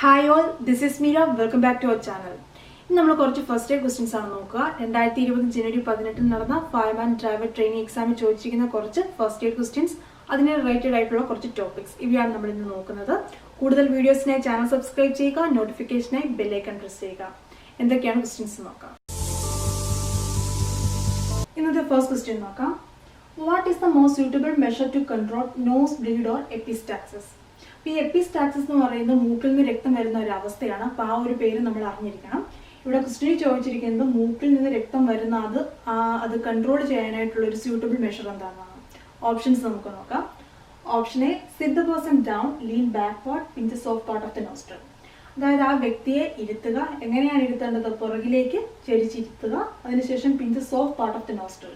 Hi all, this is Meera. Welcome back to our channel. ഇന്ന് നമ്മൾ കുറച്ച് first year questions ആണ് നോക്കുക. 2020 ജനുവരി 18 നടന്ന ഫയർമാൻ ഡ്രൈവർ ട്രെയിനിങ് എക്സാമിൽ ചോദിച്ചിരിക്കുന്ന കുറച്ച് ഫസ്റ്റ് ഇയർ ക്വസ്റ്റ്യൻസ്, അതിന് റിലേറ്റഡ് ആയിട്ടുള്ള കുറച്ച് ടോപ്പിക്സ് ഇവയാണ് നമ്മൾ ഇന്ന് നോക്കുന്നത്. കൂടുതൽ വീഡിയോസിനായി ചാനൽ സബ്സ്ക്രൈബ് ചെയ്യുക, നോട്ടിഫിക്കേഷനായി ബെൽ ഐക്കൺ പ്രസ് ചെയ്യുക. എന്തൊക്കെയാണ് ക്വസ്റ്റ്യൻസ് നോക്കാം. ഇന്നത്തെ ഫസ്റ്റ് ക്വസ്റ്റ്യൻ നോക്കാം. What is the most suitable measure to control nose bleed or epistaxis? ഈ എപ്പിസ്റ്റാക്സിസ് എന്ന് പറയുന്നത് മൂക്കിൽ നിന്ന് രക്തം വരുന്ന ഒരു അവസ്ഥയാണ്. അപ്പോൾ ആ ഒരു പേര് നമ്മൾ അറിഞ്ഞിരിക്കണം. ഇവിടെ ക്വസ്റ്റ്യൻ ചോദിച്ചിരിക്കുന്നത് മൂക്കിൽ നിന്ന് രക്തം വരുന്ന അത് കൺട്രോൾ ചെയ്യാനായിട്ടുള്ള ഒരു സ്യൂട്ടബിൾ മെഷർ എന്താണെന്നാണ്. ഓപ്ഷൻസ് നമുക്ക് നോക്കാം. Option A, sit the person down, lean backward, pinch the soft part of the nostril. അതായത് ആ വ്യക്തിയെ ഇരുത്തുക. എങ്ങനെയാണ് ഇരുത്തേണ്ടത്? പുറകിലേക്ക് ചരിച്ചിരുത്തുക. അതിനുശേഷം pinch the soft part of the nostril.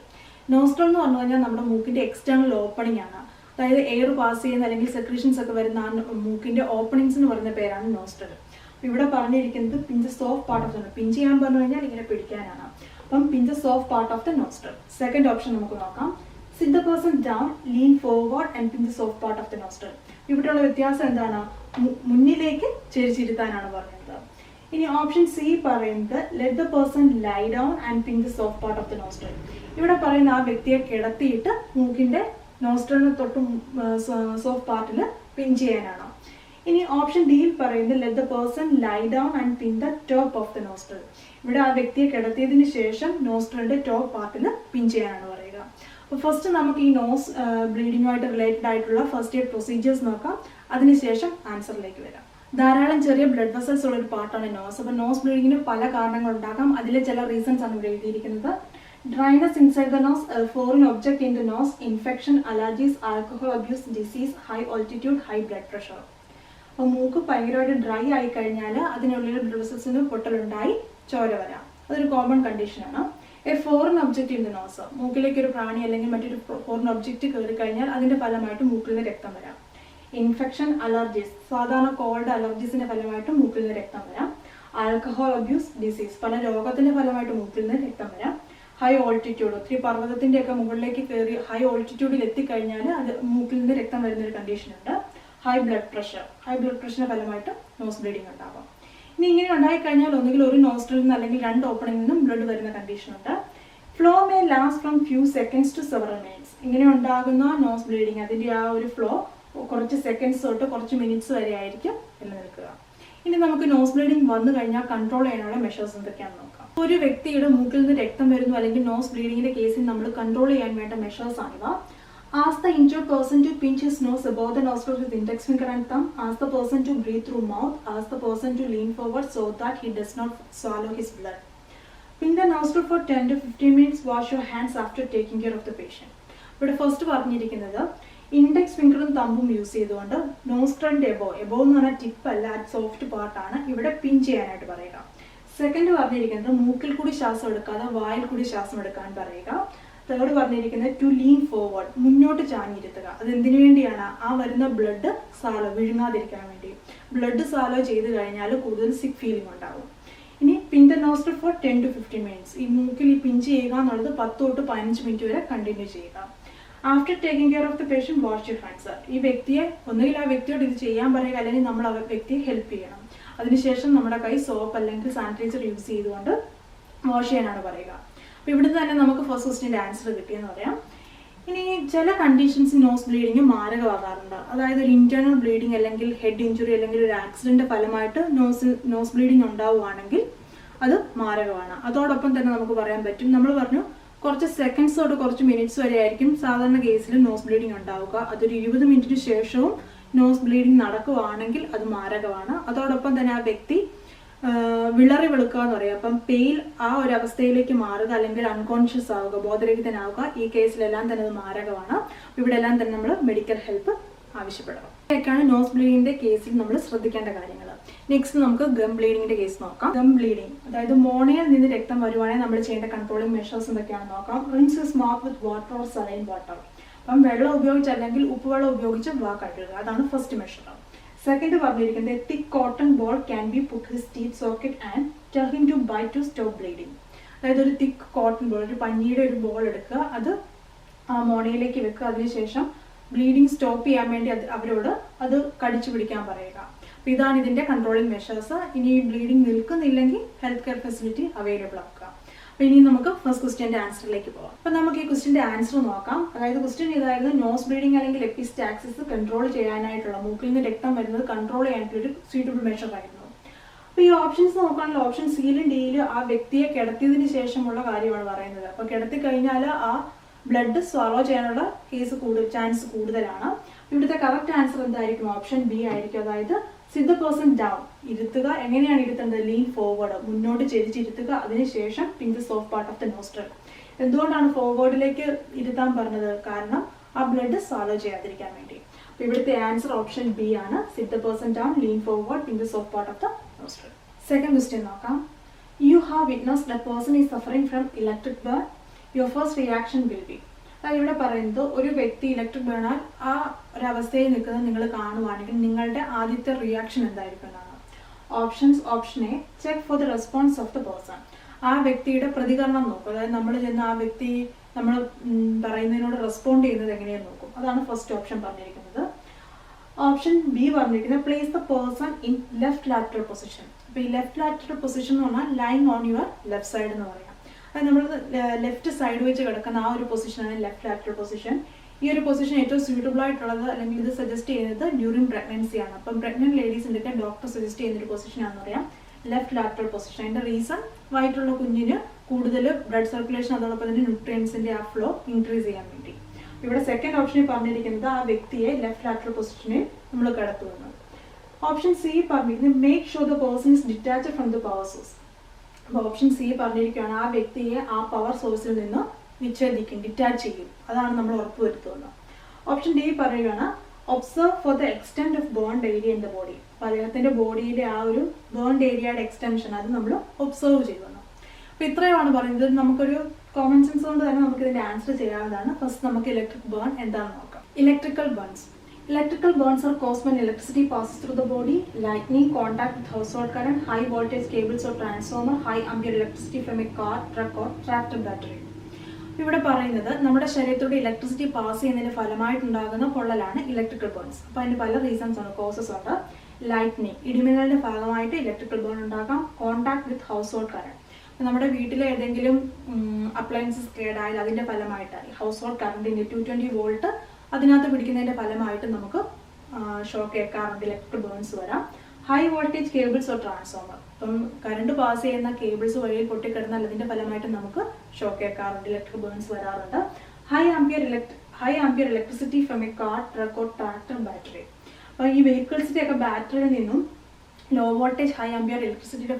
Nostril എന്ന് പറഞ്ഞു കഴിഞ്ഞാൽ നമ്മുടെ മൂക്കിന്റെ എക്സ്റ്റേണൽ ഓപ്പണിംഗ് ആണ്. അതായത് എയർ പാസ് ചെയ്യുന്ന അല്ലെങ്കിൽ സെക്രീഷൻസ് ഒക്കെ വരുന്ന ആ മൂക്കിന്റെ ഓപ്പണിങ്സ് എന്ന് പറയുന്ന പേരാണ് നോസ്ട്രൽ. ഇവിടെ പറഞ്ഞിരിക്കുന്നത് pinch soft part of the, pinch ചെയ്യാൻ പറഞ്ഞു കഴിഞ്ഞാൽ ഇങ്ങനെ പിടിക്കാനാണ്. അപ്പം pinch soft part of the nostril. Second option നമുക്ക് നോക്കാം. Sit the person down, lean forward and pinch soft part of the nostril. ഇവിടെയുള്ള വ്യത്യാസം എന്താണ്? മുന്നിലേക്ക് ചരിച്ചിരുത്താനാണ് പറയുന്നത്. ഇനി ഓപ്ഷൻ സി പറയുന്നത് let the person lie down and pinch soft part of the nostril. ഇവിടെ പറയുന്ന ആ വ്യക്തിയെ കിടത്തിയിട്ട് മൂക്കിന്റെ നോസ്ട്രലിന് തൊട്ട് സോഫ്റ്റ് പാർട്ടിൽ പിൻ ചെയ്യാനാണ്. ഇനി ഓപ്ഷൻ ഡിയിൽ പറയുന്നത് let the person lie down and pin the top of the nostril. ഇവിടെ ആ വ്യക്തിയെ കിടത്തിയതിനു ശേഷം നോസ്ട്രലിന്റെ ടോപ്പ് പാർട്ടിൽ പിൻ ചെയ്യാനാണ് പറയുക. അപ്പോൾ ഫസ്റ്റ് നമുക്ക് ഈ നോസ് ബ്ലീഡിങ്ങുമായിട്ട് റിലേറ്റഡ് ആയിട്ടുള്ള ഫസ്റ്റ് എയ്ഡ് പ്രൊസീജിയേഴ്സ് നോക്കാം. അതിനുശേഷം ആൻസറിലേക്ക് വരാം. ധാരാളം ചെറിയ ബ്ലഡ് വെസൽസ് ഉള്ള ഒരു പാർട്ടാണ് നോസ്. അപ്പോൾ നോസ് ബ്ലീഡിങ്ങിന് പല കാരണങ്ങൾ ഉണ്ടാക്കാം. അതിലെ ചില റീസൺസ് ആണ് ഇവിടെ എഴുതിയിരിക്കുന്നത്. Dryness inside the nose, a foreign object in the nose, infection, allergies, alcohol abuse, disease, high altitude, high blood pressure. അപ്പോൾ മൂക്ക് ഭയങ്കരമായിട്ട് ഡ്രൈ ആയി കഴിഞ്ഞാൽ അതിനുള്ളിൽ ബ്ലഡ് വെസൽസിന് പൊട്ടലുണ്ടായി ചോര വരാം. അതൊരു കോമൺ കണ്ടീഷനാണ്. A foreign object in the nose, മൂക്കിലേക്ക് ഒരു പ്രാണി അല്ലെങ്കിൽ മറ്റൊരു ഫോറിൻ ഒബ്ജക്റ്റ് കയറി കഴിഞ്ഞാൽ അതിന്റെ ഫലമായിട്ട് മൂക്കിൽ നിന്ന് രക്തം വരാം. ഇൻഫെക്ഷൻ, അലർജീസ്, സാധാരണ കോൾഡ് അലർജീസിന്റെ ഫലമായിട്ട് മൂക്കിൽ നിന്ന് രക്തം വരാം. ആൽക്കഹോൾ അബ്യൂസ്, ഡിസീസ്, പല രോഗത്തിന്റെ ഫലമായിട്ട് മൂക്കിൽ നിന്ന് രക്തം വരാം. ഹൈ ഓൾട്ടിറ്റ്യൂഡ്, ഒത്തിരി പർവ്വതത്തിന്റെ ഒക്കെ മുകളിലേക്ക് കയറി ഹൈ ഓൾട്ടിറ്റ്യൂഡിൽ എത്തിക്കഴിഞ്ഞാൽ അത് മൂക്കിൽ നിന്ന് രക്തം വരുന്ന ഒരു കണ്ടീഷൻ ഉണ്ട്. High blood pressure, high blood പ്രഷറിന്റെ ഫലമായിട്ട് നോസ് ബ്ലീഡിംഗ് ഉണ്ടാവാം. ഇനി ഇങ്ങനെ ഉണ്ടായിക്കഴിഞ്ഞാൽ ഒന്നുകിൽ ഒരു നോസ്ട്രിൽ നിന്ന് അല്ലെങ്കിൽ രണ്ട് ഓപ്പണിംഗിൽ നിന്നും ബ്ലഡ് വരുന്ന കണ്ടീഷൻ ഉണ്ട്. Flow may last from few seconds to several minutes. ഇങ്ങനെ ഉണ്ടാകുന്ന നോസ് ബ്ലീഡിംഗ് അതിന്റെ ആ ഒരു ഫ്ലോ കുറച്ച് സെക്കൻഡ്സ് തൊട്ട് കുറച്ച് മിനിറ്റ്സ് വരെ ആയിരിക്കും നിലനിൽക്കുക. ഇനി നമുക്ക് നോസ് ബ്ലീഡിംഗ് വന്നു കഴിഞ്ഞാൽ കൺട്രോൾ ചെയ്യാനുള്ള മെഷേഴ്സ് എന്തൊക്കെയാണെന്ന് നോക്കാം. ഒരു വ്യക്തിയുടെ മൂക്കിൽ നിന്ന് രക്തം വരുന്നു അല്ലെങ്കിൽ നോസ് ബ്ലീഡിങ്ങിന്റെ കേസിൽ നമ്മൾ കൺട്രോൾ ചെയ്യാൻ വേണ്ട മെഷേഴ്സ് ആണിവ. Ask the injured person to pinch his nose above the nostril with index finger and thumb. Ask the person to breathe through mouth. Ask the person to lean forward so that he does not swallow his blood. Pin the nostril for 10 to 15 minutes. Wash your hands after taking care of the patient. ഇവിടെ first പറഞ്ഞിരിക്കുന്നത് index ഫിംഗറും തമ്പും use ചെയ്തുകൊണ്ട് നോസ്ട്രലിന്റെ above എന്ന് പറഞ്ഞാൽ tip അല്ല, soft പാർട്ടാണ്, ഇവിടെ പിൻ ചെയ്യാനായിട്ട് പറയുക. സെക്കൻഡ് പറഞ്ഞിരിക്കുന്നത് മൂക്കിൽ കൂടി ശ്വാസം എടുക്കാതെ വായിൽ കൂടി ശ്വാസം എടുക്കാൻ പറയുക. തേർഡ് പറഞ്ഞിരിക്കുന്നത് ടു ലീൻ ഫോർവേഡ്, മുന്നോട്ട് ചാഞ്ഞിരുത്തുക. അത് എന്തിനു വേണ്ടിയാണ്? ആ വരുന്ന ബ്ലഡ് സാലോ വിഴുങ്ങാതിരിക്കാൻ വേണ്ടി. ബ്ലഡ് സാലോ ചെയ്ത് കഴിഞ്ഞാൽ കൂടുതൽ സിക്ക് ഫീലിംഗ് ഉണ്ടാവും. ഇനി പിൻ the nostril four 10 to 15 minutes. ഈ മൂക്കിൽ ഈ പിഞ്ച് ചെയ്യുക എന്നുള്ളത് 10 തൊട്ട് 15 മിനിറ്റ് വരെ കണ്ടിന്യൂ ചെയ്യുക. After taking care of the patient wash your hands. ഈ വ്യക്തിയെ ഒന്നുകിൽ ആ വ്യക്തിയോട് ഇത് ചെയ്യാൻ പറയുക അല്ലെങ്കിൽ നമ്മൾ ആ വ്യക്തിയെ ഹെൽപ്പ് ചെയ്യണം. അതിനുശേഷം നമ്മുടെ കൈ സോപ്പ് അല്ലെങ്കിൽ സാനിറ്റൈസർ യൂസ് ചെയ്തുകൊണ്ട് വാഷ് ചെയ്യാനാണ് പറയുക. അപ്പോൾ ഇവിടുന്ന് തന്നെ നമുക്ക് ഫസ്റ്റ് ക്വസ്റ്റിൻ്റെ ആൻസർ കിട്ടിയെന്ന് പറയാം. ഇനി ചില കണ്ടീഷൻസ് നോസ് ബ്ലീഡിങ് മാരകമാകാറുണ്ട്. അതായത് ഒരു ഇന്റേണൽ ബ്ലീഡിങ് അല്ലെങ്കിൽ ഹെഡ് ഇഞ്ചുറി അല്ലെങ്കിൽ ഒരു ആക്സിഡന്റ് ഫലമായിട്ട് നോസ് ബ്ലീഡിങ് ഉണ്ടാവുകയാണെങ്കിൽ അത് മാരകമാണ്. അതോടൊപ്പം തന്നെ നമുക്ക് പറയാൻ പറ്റും, നമ്മൾ പറഞ്ഞു കുറച്ച് സെക്കൻഡ്സ് തൊട്ട് കുറച്ച് മിനിറ്റ്സ് വരെ ആയിരിക്കും സാധാരണ കേസിൽ നോസ് ബ്ലീഡിങ് ഉണ്ടാവുക. അതൊരു 20 മിനിറ്റിന് ശേഷവും നോസ് ബ്ലീഡിങ് നടക്കുകയാണെങ്കിൽ അത് മാരകമാണ്. അതോടൊപ്പം തന്നെ ആ വ്യക്തി വിളറി വെളുക്കുക എന്ന് പറയും. അപ്പം പെയിൽ ആ ഒരു അവസ്ഥയിലേക്ക് മാറുക അല്ലെങ്കിൽ അൺകോൺഷ്യസ് ആവുക, ബോധരഹിതനാവുക, ഈ കേസിലെല്ലാം തന്നെ അത് മാരകമാണ്. ഇവിടെ എല്ലാം തന്നെ നമ്മൾ മെഡിക്കൽ ഹെൽപ്പ് ആവശ്യപ്പെടണം. ഇതൊക്കെയാണ് നോസ് ബ്ലീഡിങ്ങിന്റെ കേസിൽ നമ്മൾ ശ്രദ്ധിക്കേണ്ട കാര്യങ്ങൾ. നെക്സ്റ്റ് നമുക്ക് ഗം ബ്ലീഡിങ്ങിന്റെ കേസ് നോക്കാം. ഗം ബ്ലീഡിങ്, അതായത് മോണയിൽ നിന്ന് രക്തം വരുവാണെങ്കിൽ നമ്മൾ ചെയ്യേണ്ട കൺട്രോളിംഗ് മെഷേഴ്സ് എന്തൊക്കെയാണെന്ന് നോക്കാം. Rinse his mouth with water or saline water. അപ്പം വെള്ളം ഉപയോഗിച്ച് അല്ലെങ്കിൽ ഉപ്പുവെള്ളം ഉപയോഗിച്ച് വാ കഴുകുക. അതാണ് ഫസ്റ്റ് മെഷർ. സെക്കൻഡ് പറഞ്ഞിരിക്കുന്നത് thick cotton ball can be put his teeth socket and tell him to bite to stop bleeding. അതായത് ഒരു തിക്ക് കോട്ടൺ ബോൾ, ഒരു പഞ്ഞിയുടെ ഒരു ബോൾ എടുക്കുക, അത് ആ മോണയിലേക്ക് വെക്കുക. അതിനുശേഷം ബ്ലീഡിങ് സ്റ്റോപ്പ് ചെയ്യാൻ വേണ്ടി അവരോട് അത് കടിച്ചു പിടിക്കാൻ പറയുക. അപ്പോൾ ഇതാണ് ഇതിൻ്റെ കൺട്രോളിങ് മെഷേഴ്സ്. ഇനി ബ്ലീഡിങ് നിൽക്കുന്നില്ലെങ്കിൽ ഹെൽത്ത് കെയർ ഫെസിലിറ്റി അവൈലബിൾ ആക്കുക. അപ്പോൾ ഇനി നമുക്ക് ഫസ്റ്റ് ക്വസ്റ്റ്യൻ്റെ ആൻസറിലേക്ക് പോകാം. അപ്പോൾ നമുക്ക് ഈ ക്വസ്റ്റ്യൻ്റെ ആൻസർ നോക്കാം. അതായത് ക്വസ്റ്റ്യൻ ഇതായിരുന്നു, നോസ് ബ്ലീഡിങ് അല്ലെങ്കിൽ എപ്പിസ്റ്റാക്സിസ് കൺട്രോൾ ചെയ്യാനായിട്ടുള്ള, മൂക്കിൽ നിന്ന് രക്തം വരുന്നത് കൺട്രോൾ ചെയ്യാനായിട്ടുള്ളൊരു സ്യൂട്ടബിൾ മെഷർ ആയിരുന്നു. അപ്പോൾ ഈ ഓപ്ഷൻസ് നോക്കുകയാണെങ്കിൽ ഓപ്ഷൻ സിയിലും ഡിയിലും ആ വ്യക്തിയെ കിടത്തിയതിന് ശേഷമുള്ള കാര്യമാണ് പറയുന്നത്. അപ്പോൾ കിടത്തി കഴിഞ്ഞാൽ ആ ബ്ലഡ് സ്വാലോ ചെയ്യാനുള്ള ചാൻസ് കൂടുതലാണ്. ഇവിടുത്തെ കറക്റ്റ് ആൻസർ എന്തായിരിക്കും? ഓപ്ഷൻ ബി ആയിരിക്കും. അതായത് സിറ്റ് ദ പേഴ്സൺ ഡൗൺ, ഇരുത്തുക. എങ്ങനെയാണ് ഇരുത്തേണ്ടത്? ലീൻ ഫോർവേഡ്, മുന്നോട്ട് ചെരിച്ചിരുത്തുക. അതിനുശേഷം pin the soft part of the nostril. എന്തുകൊണ്ടാണ് ഫോർവേഡിലേക്ക് ഇരുത്താൻ പറഞ്ഞത്? കാരണം ആ ബ്ലഡ് സ്വാലോ ചെയ്യാതിരിക്കാൻ വേണ്ടി. അപ്പോൾ ഇവിടുത്തെ ആൻസർ ഓപ്ഷൻ ബി ആണ്. Sit the person down, lean forward, pin the soft part of the nostril. Second question നോക്കാം. You have witnessed a person is suffering from electric burn, your first reaction will be. അതായത് ഇവിടെ പറയുന്നത്, ഒരു വ്യക്തി electric ബേണാൽ ആ ഒരവസ്ഥയിൽ നിൽക്കുന്നത് നിങ്ങൾ കാണുവാണെങ്കിൽ നിങ്ങളുടെ ആദ്യത്തെ റിയാക്ഷൻ എന്തായിരിക്കും എന്നാണ്. Options: option A, check for the response of the person. ആ വ്യക്തിയുടെ പ്രതികരണം നോക്കും. അതായത് നമ്മൾ ചെന്ന് ആ വ്യക്തി നമ്മൾ പറയുന്നതിനോട് റെസ്പോണ്ട് ചെയ്യുന്നത് എങ്ങനെയെന്ന് നോക്കും. അതാണ് ഫസ്റ്റ് ഓപ്ഷൻ പറഞ്ഞിരിക്കുന്നത്. ഓപ്ഷൻ ബി പറഞ്ഞിരിക്കുന്നത്, place the person in left lateral position. അപ്പോൾ ഈ ലെഫ്റ്റ് ലാറ്ററൽ പൊസിഷൻ എന്ന് പറഞ്ഞാൽ lying on your left side എന്ന് പറയാം. അത് നമ്മൾ ലെഫ്റ്റ് സൈഡ് വെച്ച് കിടക്കുന്ന ആ ഒരു പൊസിഷനാണ് ലെഫ്റ്റ് ലാറ്ററൽ പൊസിഷൻ. ഈ ഒരു പൊസിഷൻ ഏറ്റവും സ്യൂട്ടബിൾ ആയിട്ടുള്ളത്, അല്ലെങ്കിൽ ഇത് സജസ്റ്റ് ചെയ്യുന്നത് ഡ്യൂറിങ് പ്രഗ്നൻസിയാണ്. അപ്പം പ്രഗ്നന്റ് ലേഡീസിൻ്റെയൊക്കെ ഡോക്ടർ സജസ്റ്റ് ചെയ്യുന്ന ഒരു പൊസിഷനാണെന്ന് പറയാം ലെഫ്റ്റ് ലാറ്ററൽ പൊസിഷൻ. അതിൻ്റെ റീസൺ, വയറ്റുള്ള കുഞ്ഞിന് കൂടുതൽ ബ്ലഡ് സർക്കുലേഷൻ, അതോടൊപ്പം തന്നെ ന്യൂട്രിയൻസിൻ്റെ ആ ഫ്ലോ ഇൻക്രീസ് ചെയ്യാൻ വേണ്ടി. ഇവിടെ സെക്കൻഡ് ഓപ്ഷനിൽ പറഞ്ഞിരിക്കുന്നത് ആ വ്യക്തിയെ ലെഫ്റ്റ് ലാറ്ററൽ പൊസിഷനിൽ നമ്മൾ കിടത്തുന്നത്. ഓപ്ഷൻ സി പറഞ്ഞിരിക്കുന്നത്, make sure the person is detached from the power source. അപ്പോൾ ഓപ്ഷൻ സി പറഞ്ഞിരിക്കുകയാണ്, ആ വ്യക്തിയെ ആ പവർ സോഴ്സിൽ നിന്ന് വിച്ഛേദിക്കും, ഡിറ്റാച്ച് ചെയ്യും. അതാണ് നമ്മൾ ഉറപ്പുവരുത്തുന്നത്. ഓപ്ഷൻ ഡി പറയുകയാണ്, observe for the extent of burned area in the body. അപ്പോൾ അദ്ദേഹത്തിൻ്റെ ബോഡിയിലെ ആ ഒരു ബേൺഡ് ഏരിയയുടെ എക്സ്റ്റൻഷൻ അത് നമ്മൾ ഒബ്സർവ് ചെയ്യുന്നു. അപ്പോൾ ഇത്രയുമാണ് പറയുന്നത്. നമുക്കൊരു കോമൺ സെൻസ് കൊണ്ട് തന്നെ നമുക്ക് ഇതിൻ്റെ ആൻസർ ചെയ്യാവുന്നതാണ്. ഫസ്റ്റ് നമുക്ക് ഇലക്ട്രിക് ബേൺ എന്താണെന്ന് നോക്കാം. Electrical burns. Electrical burns are caused when electricity passes through the body, lightning, contact with household current, high voltage cables or transformer, high ampere electricity from a car, truck or tractor battery. ഇവിടെ പറയുന്നത്, നമ്മുടെ ശരീരത്തിലൂടെ electricity pass ചെയ്യുന്നതിന്റെ ഫലമായിട്ടുണ്ടാകുന്ന പൊള്ളലാണ് electrical burns. അപ്പോൾ അതിന് പല reasons ആണ്, causes ഉണ്ട്. ലൈറ്റ്നിങ്, ഇടിമിന്നലിന്റെ ഭാഗമായിട്ട് ഇലക്ട്രിക്കൽ ബേൺ ഉണ്ടാകാം. കോൺടാക്ട് വിത്ത് ഹൗസ് ഹോൾഡ് കറണ്ട്, നമ്മുടെ വീട്ടിലെ ഏതെങ്കിലും അപ്ലയൻസസ് കേടായാൽ അതിന്റെ ഫലമായിട്ട് ഹൗസ് ഹോൾഡ് കറണ്ടിന്റെ 220 വോൾട്ട് അതിനകത്ത് പിടിക്കുന്നതിന്റെ ഫലമായിട്ട് നമുക്ക് ഷോക്ക് ഏൽക്കാറുണ്ട്, ഇലക്ട്രിക് ബേൺസ് വരാം. High voltage cables or transformer, ഇപ്പം കറണ്ട് പാസ് ചെയ്യുന്ന കേബിൾസ് വഴിയിൽ പൊട്ടിക്കിടന്നാൽ അതിന്റെ ഫലമായിട്ട് നമുക്ക് ഷോക്ക് ഏൽക്കാറുണ്ട്, ഇലക്ട്രിക് ബേൺസ് വരാറുണ്ട്. High ampere electricity from A car, truck or tractor battery. അപ്പോൾ ഈ വെഹിക്കിൾസിന്റെ ഒക്കെ ബാറ്ററിയിൽ നിന്നും ലോ വോൾട്ടേജ് ഹൈ ആംപിയർ ഇലക്ട്രിസിറ്റിയുടെ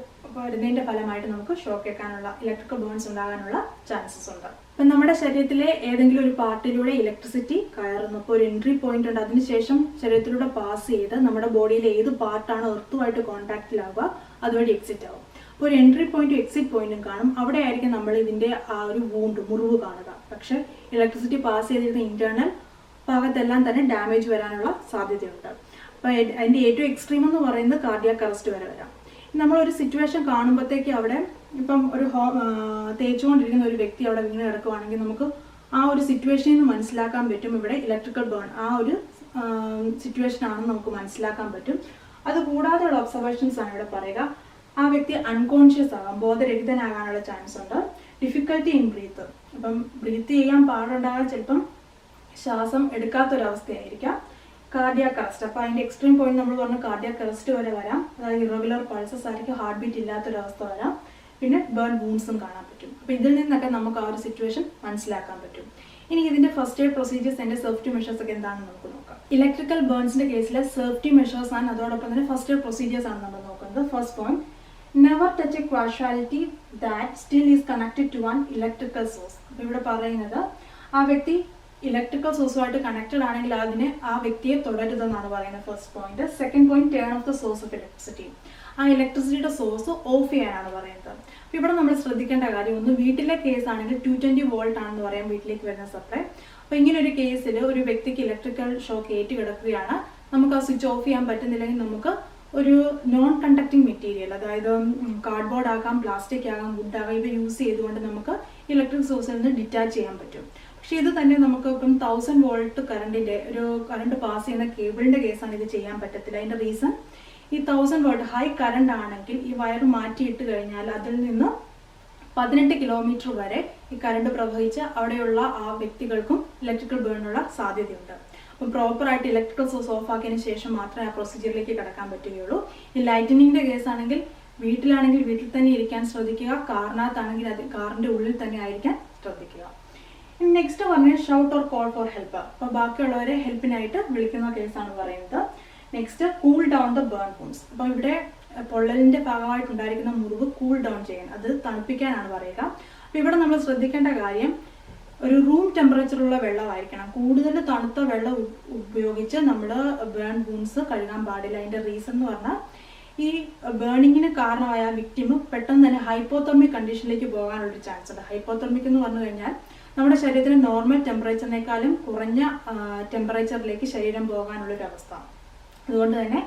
വരുന്നതിന്റെ ഫലമായിട്ട് നമുക്ക് ഷോക്ക് ഏൽക്കാനുള്ള, ഇലക്ട്രിക്കൽ ബേൺസ് ഉണ്ടാകാനുള്ള ചാൻസസ് ഉണ്ട്. അപ്പം നമ്മുടെ ശരീരത്തിലെ ഏതെങ്കിലും ഒരു പാർട്ടിലൂടെ ഇലക്ട്രിസിറ്റി കയറുന്നു. അപ്പോൾ ഒരു എൻട്രി പോയിന്റ് ഉണ്ട്, അതിനുശേഷം ശരീരത്തിലൂടെ പാസ് ചെയ്ത് നമ്മുടെ ബോഡിയിലെ ഏത് പാർട്ടാണ് എർത്തുമായിട്ട് കോൺടാക്റ്റിലാവുക അതുവഴി എക്സിറ്റ് ആവും. അപ്പോൾ ഒരു എൻട്രി പോയിന്റും എക്സിറ്റ് പോയിന്റും കാണും. അവിടെ ആയിരിക്കും നമ്മൾ ഇതിന്റെ ആ ഒരു മുറിവ് കാണുക. പക്ഷെ ഇലക്ട്രിസിറ്റി പാസ് ചെയ്തിരുന്ന ഇന്റേണൽ ഭാഗത്തെല്ലാം തന്നെ ഡാമേജ് വരാനുള്ള സാധ്യതയുണ്ട്. അപ്പോൾ അതിന്റെ ഏറ്റവും എക്സ്ട്രീം എന്ന് പറയുന്നത് കാർഡിയാക് അറസ്റ്റ് വരെ വരാം. നമ്മളൊരു സിറ്റുവേഷൻ കാണുമ്പോഴത്തേക്ക് അവിടെ ഇപ്പം ഒരു തേച്ചുകൊണ്ടിരിക്കുന്ന ഒരു വ്യക്തി അവിടെ വീണ് കിടക്കുവാണെങ്കിൽ നമുക്ക് ആ ഒരു സിറ്റുവേഷനിൽ നിന്ന് മനസ്സിലാക്കാൻ പറ്റും ഇവിടെ ഇലക്ട്രിക്കൽ ബേൺ ആ ഒരു സിറ്റുവേഷൻ ആണെന്ന് നമുക്ക് മനസ്സിലാക്കാൻ പറ്റും. അതുകൂടാതെയുള്ള ഒബ്സർവേഷൻസ് ആണ് ഇവിടെ പറയുക. ആ വ്യക്തി അൺകോൺഷ്യസ് ആകാം, ബോധരഹിതനാകാനുള്ള ചാൻസ് ഉണ്ട്. ഡിഫിക്കൽട്ടി ഇൻ ബ്രീത്ത്, അപ്പം ബ്രീത്ത് ചെയ്യാൻ പാടുണ്ടാകാൻ ചിലപ്പം ശ്വാസം എടുക്കാത്തൊരവസ്ഥയായിരിക്കാം. കാർഡിയാക് അറസ്റ്റ്, അപ്പോൾ അതിൻ്റെ എക്സ്ട്രീം പോയിന്റ് നമ്മൾ പറഞ്ഞ കാർഡിയാക് അറസ്റ്റ് വരെ വരാം. അതായത് ഇറഗുലർ പൾസസ് ആയിരിക്കും, ഹാർട്ട് ബീറ്റ് ഇല്ലാത്തൊരവസ്ഥ വരാം. പിന്നെ ബേൺ വൂൺസും കാണാൻ പറ്റും. അപ്പോൾ ഇതിൽ നിന്നൊക്കെ നമുക്ക് ആ ഒരു സിറ്റുവേഷൻ മനസ്സിലാക്കാൻ പറ്റും. ഇനി ഇതിന്റെ ഫസ്റ്റ് എയ്ഡ് പ്രൊസീജിയേഴ്സ്, അതിന്റെ സേഫ്റ്റി മെഷേഴ്സ് ഒക്കെ എന്താണെന്ന് നമുക്ക് നോക്കാം. ഇലക്ട്രിക്കൽ ബേൺസിന്റെ കേസിലെ സേഫ്റ്റി മെഷേഴ്സ് ആണ്, അതോടൊപ്പം തന്നെ ഫസ്റ്റ് എയ്ഡ് പ്രൊസീജിയേഴ്സ് ആണ് നമ്മൾ നോക്കുന്നത്. First point, never touch a casualty that still is connected to an electrical source. അപ്പോൾ ഇവിടെ പറയുന്നത് ആ വ്യക്തി ഇലക്ട്രിക്കൽ സോഴ്സുമായിട്ട് കണക്റ്റഡ് ആണെങ്കിൽ അതിനെ ആ വ്യക്തിയെ തുടരുതെന്നാണ് പറയുന്നത് first point. Second point, turn of the source of electricity, ആ ഇലക്ട്രിസിറ്റിയുടെ സോഴ്സ് ഓഫ് ചെയ്യാനാണ് പറയുന്നത്. അപ്പോൾ ഇവിടെ നമ്മൾ ശ്രദ്ധിക്കേണ്ട കാര്യം, ഒന്ന് വീട്ടിലെ കേസ് ആണെങ്കിൽ 220 വോൾട്ട് ആണെന്ന് പറയാം വീട്ടിലേക്ക് വരുന്ന സപ്ലൈ. അപ്പോൾ ഇങ്ങനെ ഒരു കേസിൽ ഒരു വ്യക്തിക്ക് ഇലക്ട്രിക്കൽ ഷോക്ക് ഏറ്റ് കിടക്കുകയാണ്, നമുക്ക് ആ സ്വിച്ച് ഓഫ് ചെയ്യാൻ പറ്റുന്നില്ലെങ്കിൽ നമുക്ക് ഒരു നോൺ കണ്ടക്ടിങ് മെറ്റീരിയൽ, അതായത് കാർഡ്ബോർഡ് ആകാം, പ്ലാസ്റ്റിക് ആകാം, വുഡ് ആകാം, ഇവ യൂസ് ചെയ്തുകൊണ്ട് നമുക്ക് ഇലക്ട്രിക് സോഴ്സിൽ നിന്ന് ഡിറ്റാച്ച് ചെയ്യാൻ പറ്റും. പക്ഷെ ഇത് തന്നെ നമുക്ക് ഇപ്പം 1000 വോൾട്ട് കറണ്ടിന്റെ ഒരു കറണ്ട് പാസ് ചെയ്യുന്ന കേബിളിന്റെ കേസാണ് ഇത് ചെയ്യാൻ പറ്റത്തില്ല. അതിന്റെ റീസൺ ഈ 1000 വോൾട്ട് ഹൈ കറണ്ട് ആണെങ്കിൽ ഈ വയർ മാറ്റിയിട്ട് കഴിഞ്ഞാൽ അതിൽ നിന്ന് 18 കിലോമീറ്റർ വരെ ഈ കറണ്ട് പ്രവഹിച്ച് അവിടെയുള്ള ആ വ്യക്തികൾക്കും ഇലക്ട്രിക്കൽ ബേണിനുള്ള സാധ്യതയുണ്ട്. അപ്പം പ്രോപ്പറായിട്ട് ഇലക്ട്രിക്കൽ സോഴ്സ് ഓഫ് ആക്കിയതിന് ശേഷം മാത്രമേ ആ പ്രൊസീജിയറിലേക്ക് കടക്കാൻ പറ്റുകയുള്ളൂ. ഈ ലൈറ്റനിങ്ങിൻ്റെ കേസാണെങ്കിൽ വീട്ടിലാണെങ്കിൽ വീട്ടിൽ തന്നെ ഇരിക്കാൻ ശ്രദ്ധിക്കുക, കാറിനകത്താണെങ്കിൽ അത് കാറിൻ്റെ ഉള്ളിൽ തന്നെ ആയിരിക്കാൻ ശ്രദ്ധിക്കുക. നെക്സ്റ്റ് പറഞ്ഞാൽ shout or call for help. അപ്പോൾ ബാക്കിയുള്ളവരെ ഹെൽപ്പിനായിട്ട് വിളിക്കുന്ന കേസാണ് പറയുന്നത്. Next cool down the burn wounds. അപ്പോൾ ഇവിടെ പൊള്ളലിൻ്റെ ഭാഗമായിട്ടുണ്ടായിരിക്കുന്ന മുറിവ് കൂൾ ഡൗൺ ചെയ്യാൻ, അത് തണുപ്പിക്കാനാണ് പറയുക. അപ്പോൾ ഇവിടെ നമ്മൾ ശ്രദ്ധിക്കേണ്ട കാര്യം ഒരു റൂം ടെമ്പറേച്ചറുള്ള വെള്ളമായിരിക്കണം. കൂടുതൽ തണുത്ത വെള്ളം ഉപയോഗിച്ച് നമ്മൾ ബേൺ വൂൺസ് കഴുകാൻ പാടില്ല. അതിൻ്റെ റീസൺ എന്ന് പറഞ്ഞാൽ ഈ ബേണിങ്ങിന് കാരണമായ വിക്ടിം പെട്ടെന്ന് തന്നെ ഹൈപ്പോതെർമിക് കണ്ടീഷനിലേക്ക് പോകാനുള്ളൊരു ചാൻസ് ഉണ്ട്. ഹൈപ്പോതെർമിക് എന്ന് പറഞ്ഞു കഴിഞ്ഞാൽ നമ്മുടെ ശരീരത്തിന് നോർമൽ ടെമ്പറേച്ചറിനേക്കാളും കുറഞ്ഞ ടെമ്പറേച്ചറിലേക്ക് ശരീരം പോകാനുള്ളൊരു അവസ്ഥ. അതുകൊണ്ട് തന്നെ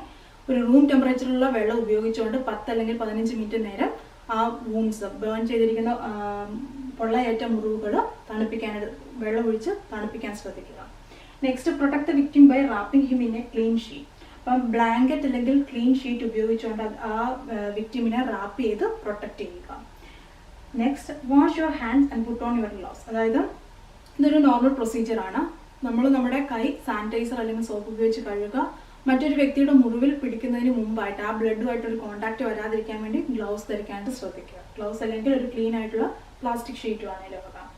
ഒരു റൂം ടെമ്പറേച്ചറുള്ള വെള്ളം ഉപയോഗിച്ചുകൊണ്ട് 10 അല്ലെങ്കിൽ 15 മിനിറ്റ് നേരം ആ വൂൺസ് ബേൺ ചെയ്തിരിക്കുന്ന പൊള്ളയേറ്റ മുറിവുകൾ തണുപ്പിക്കാനായിട്ട് വെള്ളം ഒഴിച്ച് തണുപ്പിക്കാൻ ശ്രദ്ധിക്കുക. Next protect the victim by wrapping him in a clean sheet. അപ്പം ബ്ലാങ്കറ്റ് അല്ലെങ്കിൽ ക്ലീൻ ഷീറ്റ് ഉപയോഗിച്ചുകൊണ്ട് ആ വിക്ടിമിനെ റാപ്പ് ചെയ്ത് പ്രൊട്ടക്ട് ചെയ്യുക. Next wash your hands and put on your gloves. അതായത് ഇതൊരു നോർമൽ പ്രൊസീജിയറാണ്. നമ്മൾ നമ്മുടെ കൈ സാനിറ്റൈസർ അല്ലെങ്കിൽ സോപ്പ് ഉപയോഗിച്ച് കഴുകുക. മറ്റൊരു വ്യക്തിയുടെ മുറിവിൽ പിടിക്കുന്നതിന് മുമ്പായിട്ട് ആ ബ്ലഡുമായിട്ടൊരു കോൺടാക്ട് വരാതിരിക്കാൻ വേണ്ടി ഗ്ലൗസ് ധരിക്കാനായിട്ട് ശ്രദ്ധിക്കുക. ഗ്ലൗസ് അല്ലെങ്കിൽ ഒരു ക്ലീൻ ആയിട്ടുള്ള പ്ലാസ്റ്റിക് ഷീറ്റ് ആണെങ്കിലും ആകാം.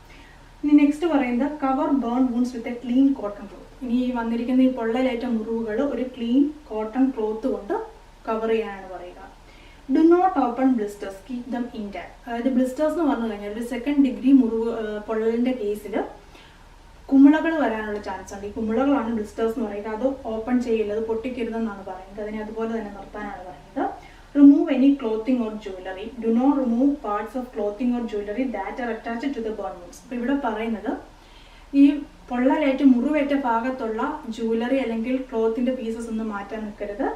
ഇനി നെക്സ്റ്റ് പറയുന്നത് cover burn wounds with a clean cotton cloth. ഇനി ഈ വന്നിരിക്കുന്ന ഈ പൊള്ളലേറ്റ മുറിവുകൾ ഒരു ക്ലീൻ കോട്ടൺ ക്ലോത്ത് കൊണ്ട് കവർ ചെയ്യാനാണ് പറയുക. Do not open blisters, keep them intact. അതായത് ബ്ലിസ്റ്റേഴ്സ് എന്ന് പറഞ്ഞു കഴിഞ്ഞാൽ ഒരു 2nd ഡിഗ്രി മുറിവ് പൊള്ളലിൻ്റെ കേസിൽ കുമിളകൾ വരാനുള്ള ചാൻസ് ഉണ്ട്. ഈ കുമിളകളാണ് ബ്ലിസ്റ്റേഴ്സ് എന്ന് പറയുക. അത് ഓപ്പൺ ചെയ്യില്ല, അത് പൊട്ടിക്കരുതെന്നാണ് പറയുന്നത്. അതിനെ അതുപോലെ തന്നെ നിർത്താനാണ് പറയുന്നത്. Remove any clothing or jewellery. Do not remove parts of clothing or jewellery that are attached to the burn wounds. അപ്പോൾ ഇവിടെ പറയുന്നത് ഈ പൊള്ളലേറ്റ് മുറിവേറ്റ ഭാഗത്തുള്ള ജ്വല്ലറി അല്ലെങ്കിൽ ക്ലോത്തിൻ്റെ പീസസ് ഒന്നും മാറ്റാൻ നിൽക്കരുത്.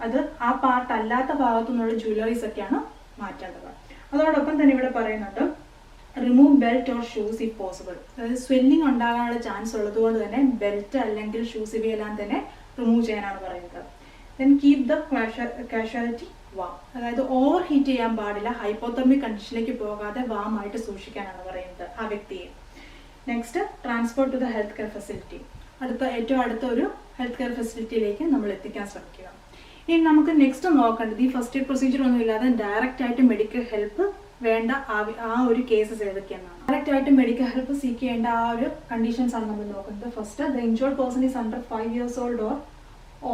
അത് ആ പാർട്ട് അല്ലാത്ത ഭാഗത്തു നിന്നുള്ള ജ്വല്ലറീസ് ഒക്കെയാണ് മാറ്റേണ്ടത്. അതോടൊപ്പം തന്നെ ഇവിടെ പറയുന്നുണ്ട് remove belt or shoes if possible. അതായത് സ്വെല്ലിംഗ് ഉണ്ടാകാനുള്ള ചാൻസ് ഉള്ളതുകൊണ്ട് തന്നെ ബെൽറ്റ് അല്ലെങ്കിൽ ഷൂസ് ഇവയെല്ലാം തന്നെ റിമൂവ് ചെയ്യാനാണ് പറയുന്നത്. Then keep the casualty warm. അതായത് ഓവർ ഹീറ്റ് ചെയ്യാൻ പാടില്ല, ഹൈപ്പോതെർമിക് കണ്ടീഷനിലേക്ക് പോകാതെ വാം ആയിട്ട് സൂക്ഷിക്കാനാണ് പറയുന്നത് ആ വ്യക്തിയെ. Next transport to the health care facility. ഏറ്റവും അടുത്ത ഒരു ഹെൽത്ത് കെയർ ഫെസിലിറ്റിയിലേക്ക് നമ്മൾ എത്തിക്കാൻ ശ്രമിക്കുക. ഇനി നമുക്ക് നെക്സ്റ്റ് നോക്കേണ്ടത് ഈ ഫസ്റ്റ് എയ്ഡ് പ്രൊസീജിയർ ഒന്നും ഇല്ലാതെ ഡയറക്റ്റ് ആയിട്ട് മെഡിക്കൽ ഹെൽപ്പ് വേണ്ട ആ ഒരു കേസസ് ഏതൊക്കെയെന്നാണ്. ഡയറക്റ്റ് ആയിട്ട് മെഡിക്കൽ ഹെൽപ്പ് സീക്ക് ചെയ്യേണ്ട ആ ഒരു കണ്ടീഷൻസ് ആണ് നമ്മൾ നോക്കുന്നത്. First, the injured person is under 5 years old or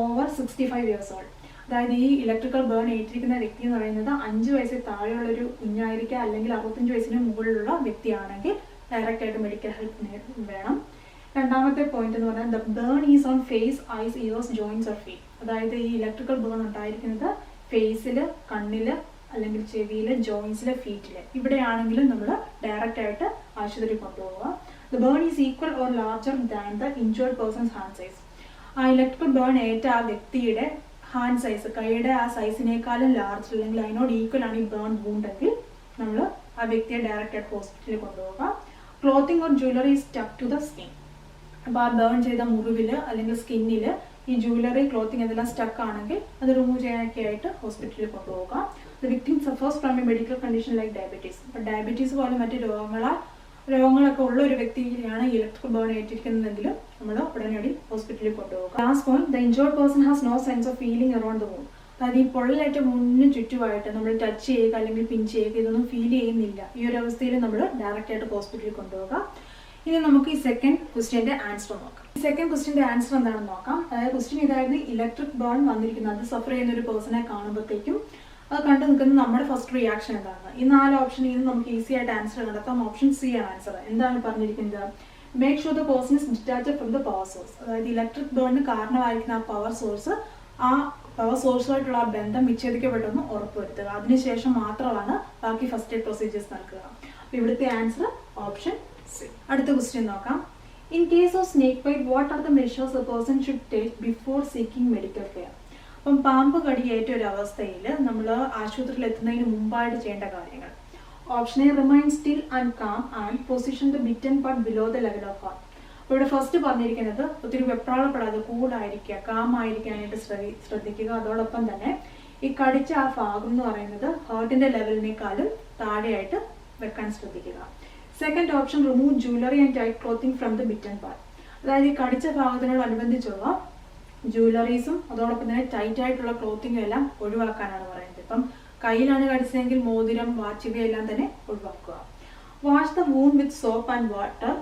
over 65 years old. അതായത് ഈ ഇലക്ട്രിക്കൽ ബേൺ ഏറ്റിരിക്കുന്ന വ്യക്തി എന്ന് പറയുന്നത് 5 വയസ്സിൽ താഴെയുള്ളൊരു കുഞ്ഞായിരിക്കുക അല്ലെങ്കിൽ 65 വയസ്സിന് മുകളിലുള്ള വ്യക്തിയാണെങ്കിൽ ഡയറക്റ്റ് ആയിട്ട് മെഡിക്കൽ ഹെൽപ്പ് വേണം. രണ്ടാമത്തെ പോയിന്റ് എന്ന് പറഞ്ഞാൽ the burn is on face, eyes, ears, joints or feet. അതായത് ഈ ഇലക്ട്രിക്കൽ ബേൺ ഉണ്ടായിരിക്കുന്നത് ഫേസിൽ, കണ്ണിൽ അല്ലെങ്കിൽ ചെവിയിൽ, ജോയിൻസിൽ, ഫീറ്റിൽ ഇവിടെയാണെങ്കിലും നമ്മൾ ഡയറക്റ്റ് ആയിട്ട് ആശുപത്രി കൊണ്ടുപോവുക. The burn is equal or larger than the injured person's hand size. ആ ഇലക്ട്രിക്കൽ ബേൺ ഏറ്റ ആ വ്യക്തിയുടെ ഹാൻഡ് സൈസ്, കൈയുടെ ആ സൈസിനേക്കാളും ലാർജ് അല്ലെങ്കിൽ അതിനോട് ഈക്വൽ ആണ് ഈ ബേൺ വൂണ്ടെങ്കിൽ നമ്മൾ ആ വ്യക്തിയെ ഡയറക്റ്റ് ആയിട്ട് ഹോസ്പിറ്റലിൽ കൊണ്ടുപോവുക. Clothing or jewellery stuck to the skin. അപ്പോൾ ആ ബേൺ ചെയ്ത മുറിവിൽ അല്ലെങ്കിൽ സ്കിന്നിൽ ഈ ജ്വല്ലറി, ക്ലോത്തിങ് ഇതെല്ലാം സ്റ്റക്ക് ആണെങ്കിൽ അത് റിമൂവ് ചെയ്യാനൊക്കെ ആയിട്ട് ഹോസ്പിറ്റലിൽ കൊണ്ടുപോവുക. The victim സഫേഴ്സ് from A medical condition like diabetes. അപ്പോൾ ഡയബറ്റീസ് പോലെ മറ്റ് രോഗങ്ങളൊക്കെ ഉള്ള ഒരു വ്യക്തിയാണ് ഇലക്ട്രിക്കൽ ബേൺ ഏറ്റിരിക്കുന്നതെങ്കിലും നമ്മൾ ഉടനടി ഹോസ്പിറ്റലിൽ കൊണ്ടുപോകുക. Last point, the injured person has no sense of feeling around the wound. അതായത് ഈ പൊള്ളലേറ്റ മുന്നിന് ചുറ്റുമായിട്ട് നമ്മൾ ടച്ച് ചെയ്യുക അല്ലെങ്കിൽ പിൻ ചെയ്യുക ഇതൊന്നും ഫീൽ ചെയ്യുന്നില്ല. ഈ ഒരു അവസ്ഥയിൽ നമ്മൾ ഡയറക്റ്റ് ആയിട്ട് ഹോസ്പിറ്റലിൽ കൊണ്ടുപോകുക. ഇനി നമുക്ക് ഈ സെക്കൻഡ് ക്വസ്റ്റ്യൻ്റെ ആൻസർ നോക്കാം. ഈ സെക്കൻഡ് ക്വസ്റ്റ്യൻ്റെ ആൻസർ എന്താണെന്ന് നോക്കാം. അതായത് ക്വസ്റ്റ്യൻ ഇതായിരുന്നു, ഇലക്ട്രിക് ബേൺ വന്നിരിക്കുന്നത് അത് സഫർ ചെയ്യുന്ന ഒരു പേഴ്സണെ കാണുമ്പോഴത്തേക്കും അത് കണ്ടു നിൽക്കുന്നത് നമ്മുടെ ഫസ്റ്റ് റിയാക്ഷൻ എന്താണ്? ഈ 4 ഓപ്ഷനിൽ നിന്ന് നമുക്ക് ഈസി ആയിട്ട് ആൻസർ കണ്ടെത്താം. ഓപ്ഷൻ സി ആണ് ആൻസർ. എന്താണ് പറഞ്ഞിരിക്കുന്നത്? Make sure the person is detached from the power source. അതായത് ഇലക്ട്രിക് ബേണിന് കാരണമായിരിക്കുന്ന ആ പവർ സോഴ്സുമായിട്ടുള്ള ആ ബന്ധം വിച്ഛേദിക്കപ്പെട്ടെന്ന് ഉറപ്പുവരുത്തുക. അതിനുശേഷം മാത്രമാണ് ബാക്കി ഫസ്റ്റ് എയ്ഡ് പ്രൊസീജിയേഴ്സ് നൽകുക. അപ്പോൾ ഇവിടുത്തെ ആൻസർ ഓപ്ഷൻ സി. അടുത്ത ക്വസ്റ്റ്യൻ നോക്കാം. In case of snake bite, what are the measures A person should take before seeking medical care? അപ്പം പാമ്പ് കടിയേറ്റ ഒരു അവസ്ഥയിൽ നമ്മൾ ആശുപത്രിയിൽ എത്തുന്നതിന് മുമ്പായിട്ട് ചെയ്യേണ്ട കാര്യങ്ങൾ. Option A, remain still and calm and position the bitten part below the level of heart. അപ്പോൾ ഇവിടെ ഫസ്റ്റ് പറഞ്ഞിരിക്കുന്നത് ഒത്തിരി വെപ്രാളപ്പെടാതെ കൂളായിരിക്കുക, കാം ആയിരിക്കാനായിട്ട് ശ്രദ്ധിക്കുക. അതോടൊപ്പം തന്നെ ഈ കടിച്ച ആ ഭാഗം എന്ന് പറയുന്നത് ഹാർട്ടിന്റെ ലെവലിനേക്കാളും താഴെയായിട്ട് വെക്കാൻ ശ്രദ്ധിക്കുക. Second option, remove jewellery and tight clothing from the bitten part. അതായത് ഈ കടിച്ച ഭാഗത്തിനോടനുബന്ധിച്ചുള്ള ജ്വല്ലറീസും അതോടൊപ്പം തന്നെ ടൈറ്റ് ആയിട്ടുള്ള ക്ലോത്തിങ്ങും എല്ലാം ഒഴിവാക്കാനാണ് പറയുന്നത്. ഇപ്പം കയ്യിലാണ് കടിച്ചതെങ്കിൽ മോതിരം, വാച്ച് ഇവയെല്ലാം തന്നെ ഒഴിവാക്കുക. Wash the wound with soap and water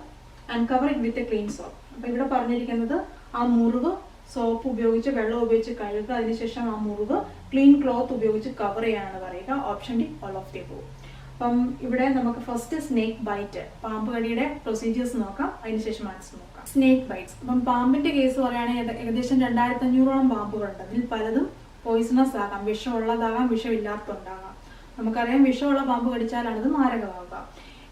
and cover it with a clean soap. അപ്പൊ ഇവിടെ പറഞ്ഞിരിക്കുന്നത് ആ മുറിവ് സോപ്പ് ഉപയോഗിച്ച് വെള്ളം ഉപയോഗിച്ച് കഴുകുക, അതിനുശേഷം ആ മുറിവ് ക്ലീൻ ക്ലോത്ത് ഉപയോഗിച്ച് കവർ ചെയ്യാനാണ് പറയുക. Option D, all of the above. അപ്പം ഇവിടെ നമുക്ക് ഫസ്റ്റ് സ്നേക്ക് ബൈറ്റ്, പാമ്പ് കടിയുടെ പ്രൊസീജിയേഴ്സ് നോക്കാം, അതിനുശേഷം ആൻസർ നോക്കാം. Snake bites. അപ്പം പാമ്പിന്റെ കേസ് പറയുകയാണെങ്കിൽ ഏകദേശം 2500ഓളം പാമ്പുകളുണ്ട്. അതിൽ പലതും പോയിസണസ് ആകാം, വിഷമുള്ളതാകാം, വിഷമില്ലാത്തതുണ്ടാകാം. നമുക്കറിയാം വിഷമുള്ള പാമ്പ് കടിച്ചാലാണ് അത് മാരകമാകുക.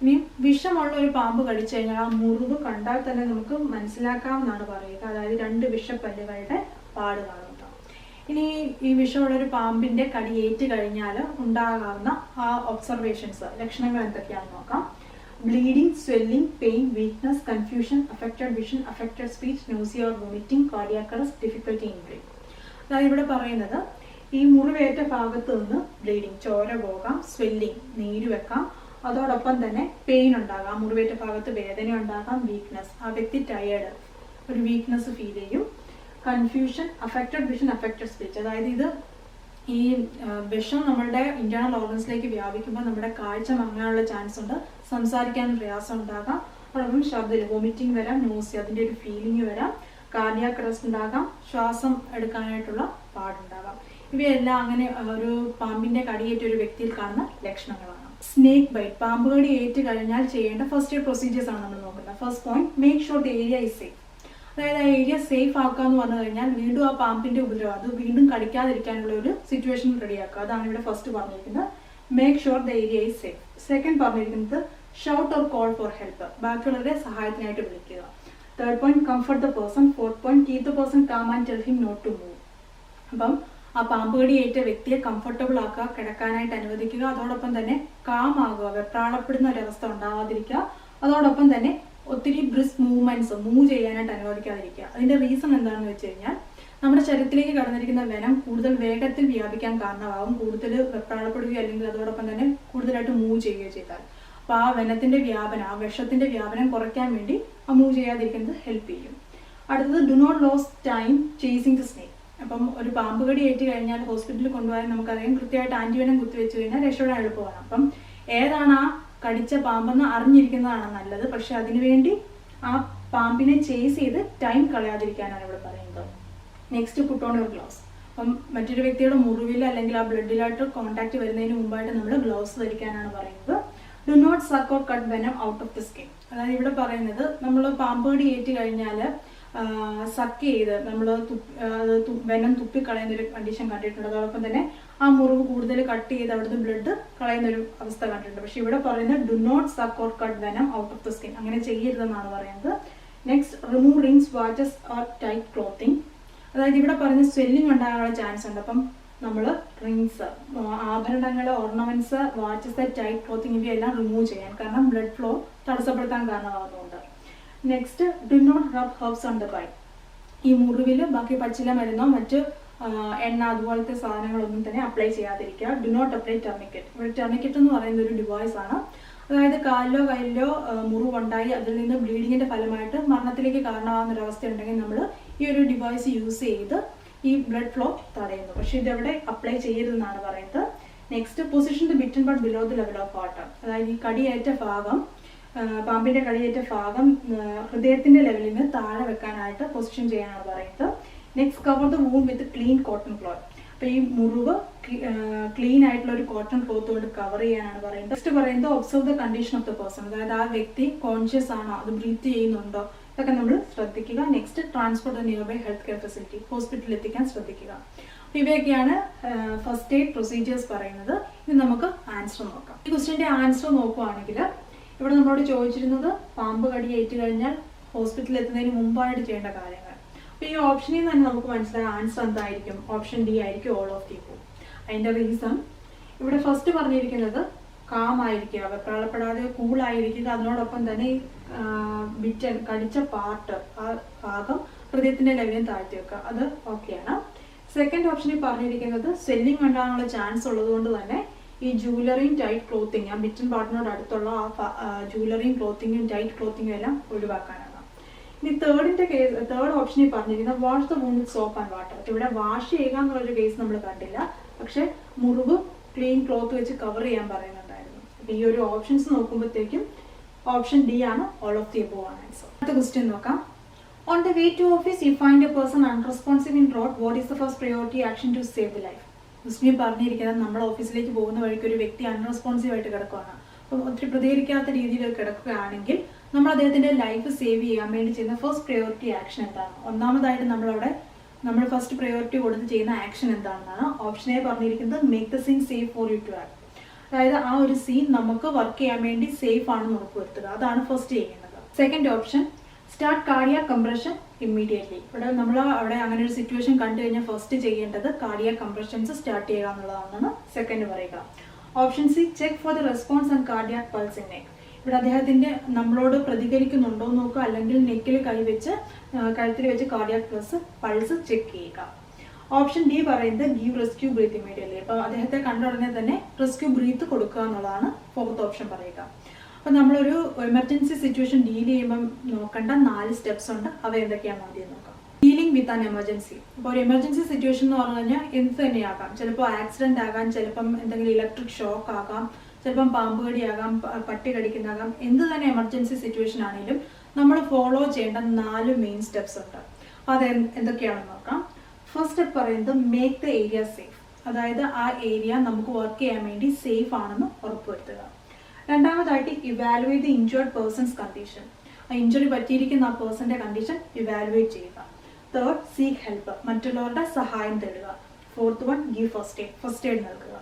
ഇനി വിഷമുള്ള ഒരു പാമ്പ് കടിച്ചു കഴിഞ്ഞാൽ ആ മുറിവ് കണ്ടാൽ തന്നെ നമുക്ക് മനസ്സിലാക്കാമെന്നാണ് പറയുക. അതായത് 2 വിഷപ്പല്ലുകളുടെ പാട് കാണുന്നുണ്ടാവും. ഇനി ഈ വിഷമുള്ള ഒരു പാമ്പിന്റെ കടി ഏറ്റു കഴിഞ്ഞാൽ ഉണ്ടാകാവുന്ന ആ ഒബ്സർവേഷൻസ്, ലക്ഷണങ്ങൾ എന്തൊക്കെയാണെന്ന് നോക്കാം. Bleeding, swelling, pain, weakness, confusion, affected vision, affected speech, nausea or vomiting, cardiac arrest, difficulty in breathing. അതായത് ഇവിടെ പറയുന്നത് ഈ മുറിവേറ്റ ഭാഗത്ത് നിന്ന് ബ്ലീഡിങ്, ചോര പോകാം, സ്വെല്ലിംഗ്, നീര് വെക്കാം, അതോടൊപ്പം തന്നെ പെയിൻ ഉണ്ടാകാം, മുറിവേറ്റ ഭാഗത്ത് വേദന ഉണ്ടാകാം, വീക്ക്നെസ്, ആ വ്യക്തി ടയേർഡ്, ഒരു വീക്ക്നെസ് ഫീൽ ചെയ്യും, confusion, affected vision, affected speech. അതായത് ഇത് ഈ വിഷം നമ്മളുടെ ഇന്റേണൽ ഓർഗൻസിലേക്ക് വ്യാപിക്കുമ്പോൾ നമ്മുടെ കാഴ്ച മങ്ങാനുള്ള ചാൻസ് ഉണ്ട്, സംസാരിക്കാൻ പ്രയാസം ഉണ്ടാകാം, അതോടൊപ്പം ശബ്ദം, വോമിറ്റിംഗ് വരാം, നോസിയ, അതിന്റെ ഒരു ഫീലിംഗ് വരാം, കാർഡിയാക് അറസ്റ്റ് ഉണ്ടാകാം, ശ്വാസം എടുക്കാനായിട്ടുള്ള പാടുണ്ടാകാം. ഇവയെല്ലാം അങ്ങനെ ഒരു പാമ്പിന്റെ കടിയേറ്റ ഒരു വ്യക്തിയിൽ കാണുന്ന ലക്ഷണങ്ങളാണ്. സ്നേക്ക് ബൈറ്റ്, പാമ്പ് കടി ഏറ്റു കഴിഞ്ഞാൽ ചെയ്യേണ്ട ഫസ്റ്റ് എയ്ഡ് പ്രൊസീജിയേഴ്സ് ആണ് നമ്മൾ നോക്കുന്നത്. First point, make sure the area is safe. അതായത് ആ ഏരിയ സേഫ് ആക്കുക എന്ന് പറഞ്ഞു കഴിഞ്ഞാൽ വീണ്ടും ആ പാമ്പിന്റെ ഉപദ്രവം അത് വീണ്ടും കടിക്കാതിരിക്കാനുള്ള ഒരു സിറ്റുവേഷൻ റെഡിയാക്കുക. അതാണ് ഇവിടെ ഫസ്റ്റ് പറഞ്ഞിരിക്കുന്നത്, make sure the area is safe. Second പറഞ്ഞിരിക്കുന്നത് shout or call for help, ബാക്കിയുള്ളവരെ സഹായത്തിനായിട്ട് വിളിക്കുക. Third point, comfort the person. Fourth point, keep the person calm and tell him not to move. അപ്പം ആ പാമ്പ് കടിയേറ്റ വ്യക്തിയെ കംഫർട്ടബിൾ ആക്കുക, കിടക്കാനായിട്ട് അനുവദിക്കുക, അതോടൊപ്പം തന്നെ കാം ആകുക, വെപ്രാളപ്പെടുന്ന ഒരവസ്ഥ ഉണ്ടാവാതിരിക്കുക, അതോടൊപ്പം തന്നെ ഒത്തിരി ബ്രിസ്ക് മൂവ്മെന്റ്സ്, മൂവ് ചെയ്യാനായിട്ട് അനുവദിക്കാതിരിക്കുക. അതിന്റെ റീസൺ എന്താണെന്ന് വെച്ച് കഴിഞ്ഞാൽ നമ്മുടെ ശരീരത്തിലേക്ക് കടന്നിരിക്കുന്ന വെനം കൂടുതൽ വേഗത്തിൽ വ്യാപിക്കാൻ കാരണമാകും, കൂടുതൽ വെപ്രാളപ്പെടുകയോ അല്ലെങ്കിൽ അതോടൊപ്പം തന്നെ കൂടുതലായിട്ട് മൂവ് ചെയ്യുകയോ ചെയ്താൽ. അപ്പൊ ആ വെനത്തിന്റെ വ്യാപനം, ആ വിഷത്തിന്റെ വ്യാപനം കുറയ്ക്കാൻ വേണ്ടി ആ മൂവ് ചെയ്യാതിരിക്കുന്നത് ഹെൽപ്പ് ചെയ്യും. അടുത്തത്, do not lose time chasing the snake. അപ്പം ഒരു പാമ്പ് കടി ഏറ്റു കഴിഞ്ഞാൽ ഹോസ്പിറ്റലിൽ കൊണ്ടുപോകാൻ നമുക്കറിയാം കൃത്യമായിട്ട് ആന്റിവെനം കുത്തിവെച്ച് കഴിഞ്ഞാൽ രക്ഷപ്പെടാൻ എളുപ്പമാണ്. അപ്പം ഏതാണ് ആ കടിച്ച പാമ്പെന്ന് അറിഞ്ഞിരിക്കുന്നതാണ് നല്ലത്. പക്ഷെ അതിനുവേണ്ടി ആ പാമ്പിനെ ചേസ് ചെയ്ത് ടൈം കളയാതിരിക്കാനാണ് ഇവിടെ പറയുന്നത്. Next, puttu on your gloves. അപ്പം മറ്റൊരു വ്യക്തിയുടെ മുറിവിൽ അല്ലെങ്കിൽ ആ ബ്ലഡിലായിട്ട് കോൺടാക്ട് വരുന്നതിന് മുമ്പായിട്ട് നമ്മൾ ഗ്ലൗസ് ധരിക്കാനാണ് പറയുന്നത്. Do not suck or cut venom out of the skin. അതായത് ഇവിടെ പറയുന്നത് നമ്മൾ പാമ്പ് കടി ഏറ്റു കഴിഞ്ഞാൽ സക്ക് ചെയ്ത് നമ്മൾ വെനം തുപ്പിക്കളയുന്ന ഒരു കണ്ടീഷൻ കണ്ടിട്ടുണ്ട്. അതോടൊപ്പം തന്നെ ആ മുറിവ് കൂടുതൽ കട്ട് ചെയ്ത് അവിടുത്തെ ബ്ലഡ് കളയുന്ന ഒരു അവസ്ഥ കണ്ടിട്ടുണ്ട്. പക്ഷെ ഇവിടെ പറയുന്നത് do not suck or cut venom out of the skin, അങ്ങനെ ചെയ്യരുതെന്നാണ് പറയുന്നത്. Next, remove rings, watches or tight clothing. അതായത് ഇവിടെ പറയുന്ന സ്വെല്ലിംഗ് ഉണ്ടാകാനുള്ള ചാൻസ് ഉണ്ട്. അപ്പം നമ്മൾ റിങ്സ്, ആഭരണങ്ങൾ, ഓർണമെന്റ്സ്, വാച്ചസ്, ടൈറ്റ് ക്ലോത്തിങ് ഇവയെല്ലാം റിമൂവ് ചെയ്യാൻ, കാരണം ബ്ലഡ് ഫ്ലോ തടസ്സപ്പെടുത്താൻ കാരണമാകുന്നുണ്ട്. Next, do not rub herbs on the bite. ഈ മുറിവിൽ ബാക്കി പച്ചില മരുന്നോ മറ്റ് എണ്ണ അതുപോലത്തെ സാധനങ്ങളൊന്നും തന്നെ അപ്ലൈ ചെയ്യാതിരിക്കുക. Do not apply tourniquet. ഇവിടെ ടർണിക്കറ്റ് എന്ന് പറയുന്ന ഒരു ഡിവൈസ് ആണ്. അതായത് കാലിലോ കയ്യിലോ മുറിവുണ്ടായി അതിൽ നിന്ന് ബ്ലീഡിങ്ങിന്റെ ഫലമായിട്ട് മരണത്തിലേക്ക് കാരണമാകുന്ന ഒരു അവസ്ഥ ഉണ്ടെങ്കിൽ നമ്മൾ ഈ ഒരു ഡിവൈസ് യൂസ് ചെയ്ത് ഈ ബ്ലഡ് ഫ്ലോ തടയുന്നു. പക്ഷെ ഇതെവിടെ അപ്ലൈ ചെയ്യരുതെന്നാണ് പറയുന്നത്. Next, position the bitten part below the level of water. അതായത് ഈ കടിയേറ്റ ഭാഗം, പാമ്പിന്റെ കടിയേറ്റ ഭാഗം ഹൃദയത്തിന്റെ ലെവലിൽ നിന്ന് താഴെ വെക്കാനായിട്ട് പൊസിഷൻ ചെയ്യാനാണ് പറയുന്നത്. Next, cover the wound with clean cotton cloth. അപ്പൊ ഈ മുറിവ് ക്ലീൻ ആയിട്ടുള്ള ഒരു കോട്ടൺ ക്ലോത്ത് കൊണ്ട് കവർ ചെയ്യാനാണ് പറയുന്നത്. നെക്സ്റ്റ് പറയുന്നത്, observe the condition of the person. അതായത് ആ വ്യക്തി കോൺഷ്യസ് ആണോ, അത് ബ്രീത്ത് ചെയ്യുന്നുണ്ടോ, ഇതൊക്കെ നമ്മൾ ശ്രദ്ധിക്കുക. Next, transport nearby health care facility, ഹോസ്പിറ്റലിൽ എത്തിക്കാൻ ശ്രദ്ധിക്കുക. ഇവയൊക്കെയാണ് ഫസ്റ്റ് എയ്ഡ് പ്രൊസീജിയേഴ്സ് പറയുന്നത്. ഇനി നമുക്ക് ആൻസർ നോക്കാം. ഈ ക്വസ്റ്റ്യന്റെ ആൻസർ നോക്കുവാണെങ്കിൽ ഇവിടെ നമ്മളോട് ചോദിച്ചിരുന്നത് പാമ്പ് കടി ഏറ്റു കഴിഞ്ഞാൽ ഹോസ്പിറ്റലിൽ എത്തുന്നതിന് മുമ്പായിട്ട് ചെയ്യേണ്ട കാര്യങ്ങൾ. അപ്പൊ ഈ ഓപ്ഷനിൽ തന്നെ നമുക്ക് മനസ്സിലായ ആൻസർ എന്തായിരിക്കും? ഓപ്ഷൻ ഡി ആയിരിക്കും, ഓൾ ഓഫ് ദി അബോവ്. അതിന്റെ റീസൺ ഇവിടെ ഫസ്റ്റ് പറഞ്ഞിരിക്കുന്നത് കാം ആയിരിക്കുക, വെപ്രാളപ്പെടാതെ കൂളായിരിക്കുക, അതിനോടൊപ്പം തന്നെ കടിച്ച പാർട്ട്, ആ ഭാഗം ഹൃദയത്തിന്റെ ലെവലിൽ താഴ്ത്തി വെക്കുക, അത് ഓക്കെയാണ്. സെക്കൻഡ് ഓപ്ഷനിൽ പറഞ്ഞിരിക്കുന്നത് സ്വെല്ലിംഗ് ഉണ്ടാകാനുള്ള ചാൻസ് ഉള്ളതുകൊണ്ട് തന്നെ ഈ ജൂവലറിയും ടൈറ്റ് ക്ലോത്തിങ്, ആ മിറ്റൻ പാർട്ടിനോട് അടുത്തുള്ള ആ ജൂവലറിയും ക്ലോത്തിങ്ങും ടൈറ്റ് ക്ലോത്തിങ്ങും എല്ലാം ഒഴിവാക്കാനാണ്. ഇനി തേർഡ് ഓപ്ഷനിൽ പറഞ്ഞിരിക്കുന്നത് wash the wound with soap and water. ഇവിടെ വാഷ് ചെയ്യുക എന്നുള്ളൊരു കേസ് നമ്മൾ കണ്ടില്ല, പക്ഷെ മുറിവ് ക്ലീൻ ക്ലോത്ത് വെച്ച് കവർ ചെയ്യാൻ പറയുന്നുണ്ടായിരുന്നു. അപ്പൊ ഈ ഒരു ഓപ്ഷൻസ് നോക്കുമ്പോഴത്തേക്കും ഓപ്ഷൻ ഡി ആണ് ഓൾ ഓഫ് ദി അബോവ് ആണ് ആൻസർ. അടുത്ത ക്വസ്റ്റ്യൻ നോക്കാം. On the way to office, you find a person unresponsive in road. What is the first priority action to save the life? മുസ്ലിം പറഞ്ഞിരിക്കുന്നത് നമ്മൾ ഓഫീസിലേക്ക് പോകുന്ന വഴിക്ക് ഒരു വ്യക്തി അൺറെസ്പോൺസീവ് ആയിട്ട് കിടക്കുകയാണ്. അപ്പം ഒത്തിരി പ്രതികരിക്കാത്ത രീതിയിൽ കിടക്കുകയാണെങ്കിൽ നമ്മൾ അദ്ദേഹത്തിന്റെ ലൈഫ് സേവ് ചെയ്യാൻ വേണ്ടി ചെയ്യുന്ന ഫസ്റ്റ് പ്രയോറിറ്റി ആക്ഷൻ എന്താണ്? ഒന്നാമതായിട്ട് നമ്മൾ ഫസ്റ്റ് പ്രയോറിറ്റി കൊടുത്ത് ചെയ്യുന്ന ആക്ഷൻ എന്താണെന്നാണ് ഓപ്ഷൻ എ പറഞ്ഞിരിക്കുന്നത്. Make the scene safe for you to act. അതായത് ആ ഒരു സീൻ നമുക്ക് വർക്ക് ചെയ്യാൻ വേണ്ടി സേഫ് ആണെന്ന് ഉറപ്പുവരുത്തുക. അതാണ് ഫസ്റ്റ് ചെയ്യുന്നത്. Second option start cardiac compression immediately. ഇവിടെ നമ്മൾ അവിടെ അങ്ങനെ ഒരു സിറ്റുവേഷൻ കണ്ടു കഴിഞ്ഞാൽ ഫസ്റ്റ് ചെയ്യേണ്ടത് കാർഡിയാക് കംപ്രഷൻസ് സ്റ്റാർട്ട് ചെയ്യുക എന്നുള്ളതാണെന്നാണ് സെക്കൻഡ് പറയുക. Option C check for the response and cardiac pulse in neck. ഇവിടെ അദ്ദേഹത്തിന്റെ നമ്മളോട് പ്രതികരിക്കുന്നുണ്ടോ എന്ന് നോക്കുക, അല്ലെങ്കിൽ നെക്കിൽ കൈവച്ച് കഴുത്തിൽ വെച്ച് കാർഡിയാക് പൾസ് ചെക്ക് ചെയ്യുക. ഓപ്ഷൻ ഡി പറയുന്നത് ഗീവ് റെസ്ക്യൂ ബ്രീത്ത് ഇമ്മീഡിയറ്റ്ലി. അപ്പോൾ അദ്ദേഹത്തെ കണ്ട ഉടനെ തന്നെ റെസ്ക്യൂ ബ്രീത്ത് കൊടുക്കുക എന്നുള്ളതാണ് ഫോർത്ത് ഓപ്ഷൻ പറയുക. അപ്പോൾ നമ്മളൊരു എമർജൻസി സിറ്റുവേഷൻ ഡീൽ ചെയ്യുമ്പം നോക്കേണ്ട 4 സ്റ്റെപ്സ് ഉണ്ട്. അവ എന്തൊക്കെയാണെന്ന് ആദ്യം നോക്കാം. Dealing with an emergency. അപ്പോൾ ഒരു എമർജൻസി സിറ്റുവേഷൻ എന്ന് പറഞ്ഞു കഴിഞ്ഞാൽ എന്ത് തന്നെയാകാം. ചിലപ്പോൾ ആക്സിഡന്റ് ആകാം, ചിലപ്പം എന്തെങ്കിലും ഇലക്ട്രിക് ഷോക്ക് ആകാം, ചിലപ്പം പാമ്പ് കടിയാകാം, പട്ടി കടിക്കുന്നതാകാം. എന്ത് തന്നെ എമർജൻസി സിറ്റുവേഷൻ ആണെങ്കിലും നമ്മൾ ഫോളോ ചെയ്യേണ്ട 4 മെയിൻ സ്റ്റെപ്സ് ഉണ്ട്. അപ്പോൾ അത് എന്തൊക്കെയാണെന്ന് നോക്കാം. ഫസ്റ്റ് സ്റ്റെപ്പ് പറയുന്നത് മേക്ക് ദ ഏരിയ സേഫ്. അതായത് ആ ഏരിയ നമുക്ക് വർക്ക് ചെയ്യാൻ വേണ്ടി സേഫ് ആണെന്ന് ഉറപ്പുവരുത്തുക. രണ്ടാമതായിട്ട് evaluate the injured person's condition. ആ ഇഞ്ചുറി പറ്റിയിരിക്കുന്ന ആ പേഴ്സന്റെ കണ്ടീഷൻ ഇവാലുവേറ്റ് ചെയ്യുക. Third seek help. മറ്റുള്ളവരുടെ സഹായം തേടുക. Fourth one give first aid നൽകുക.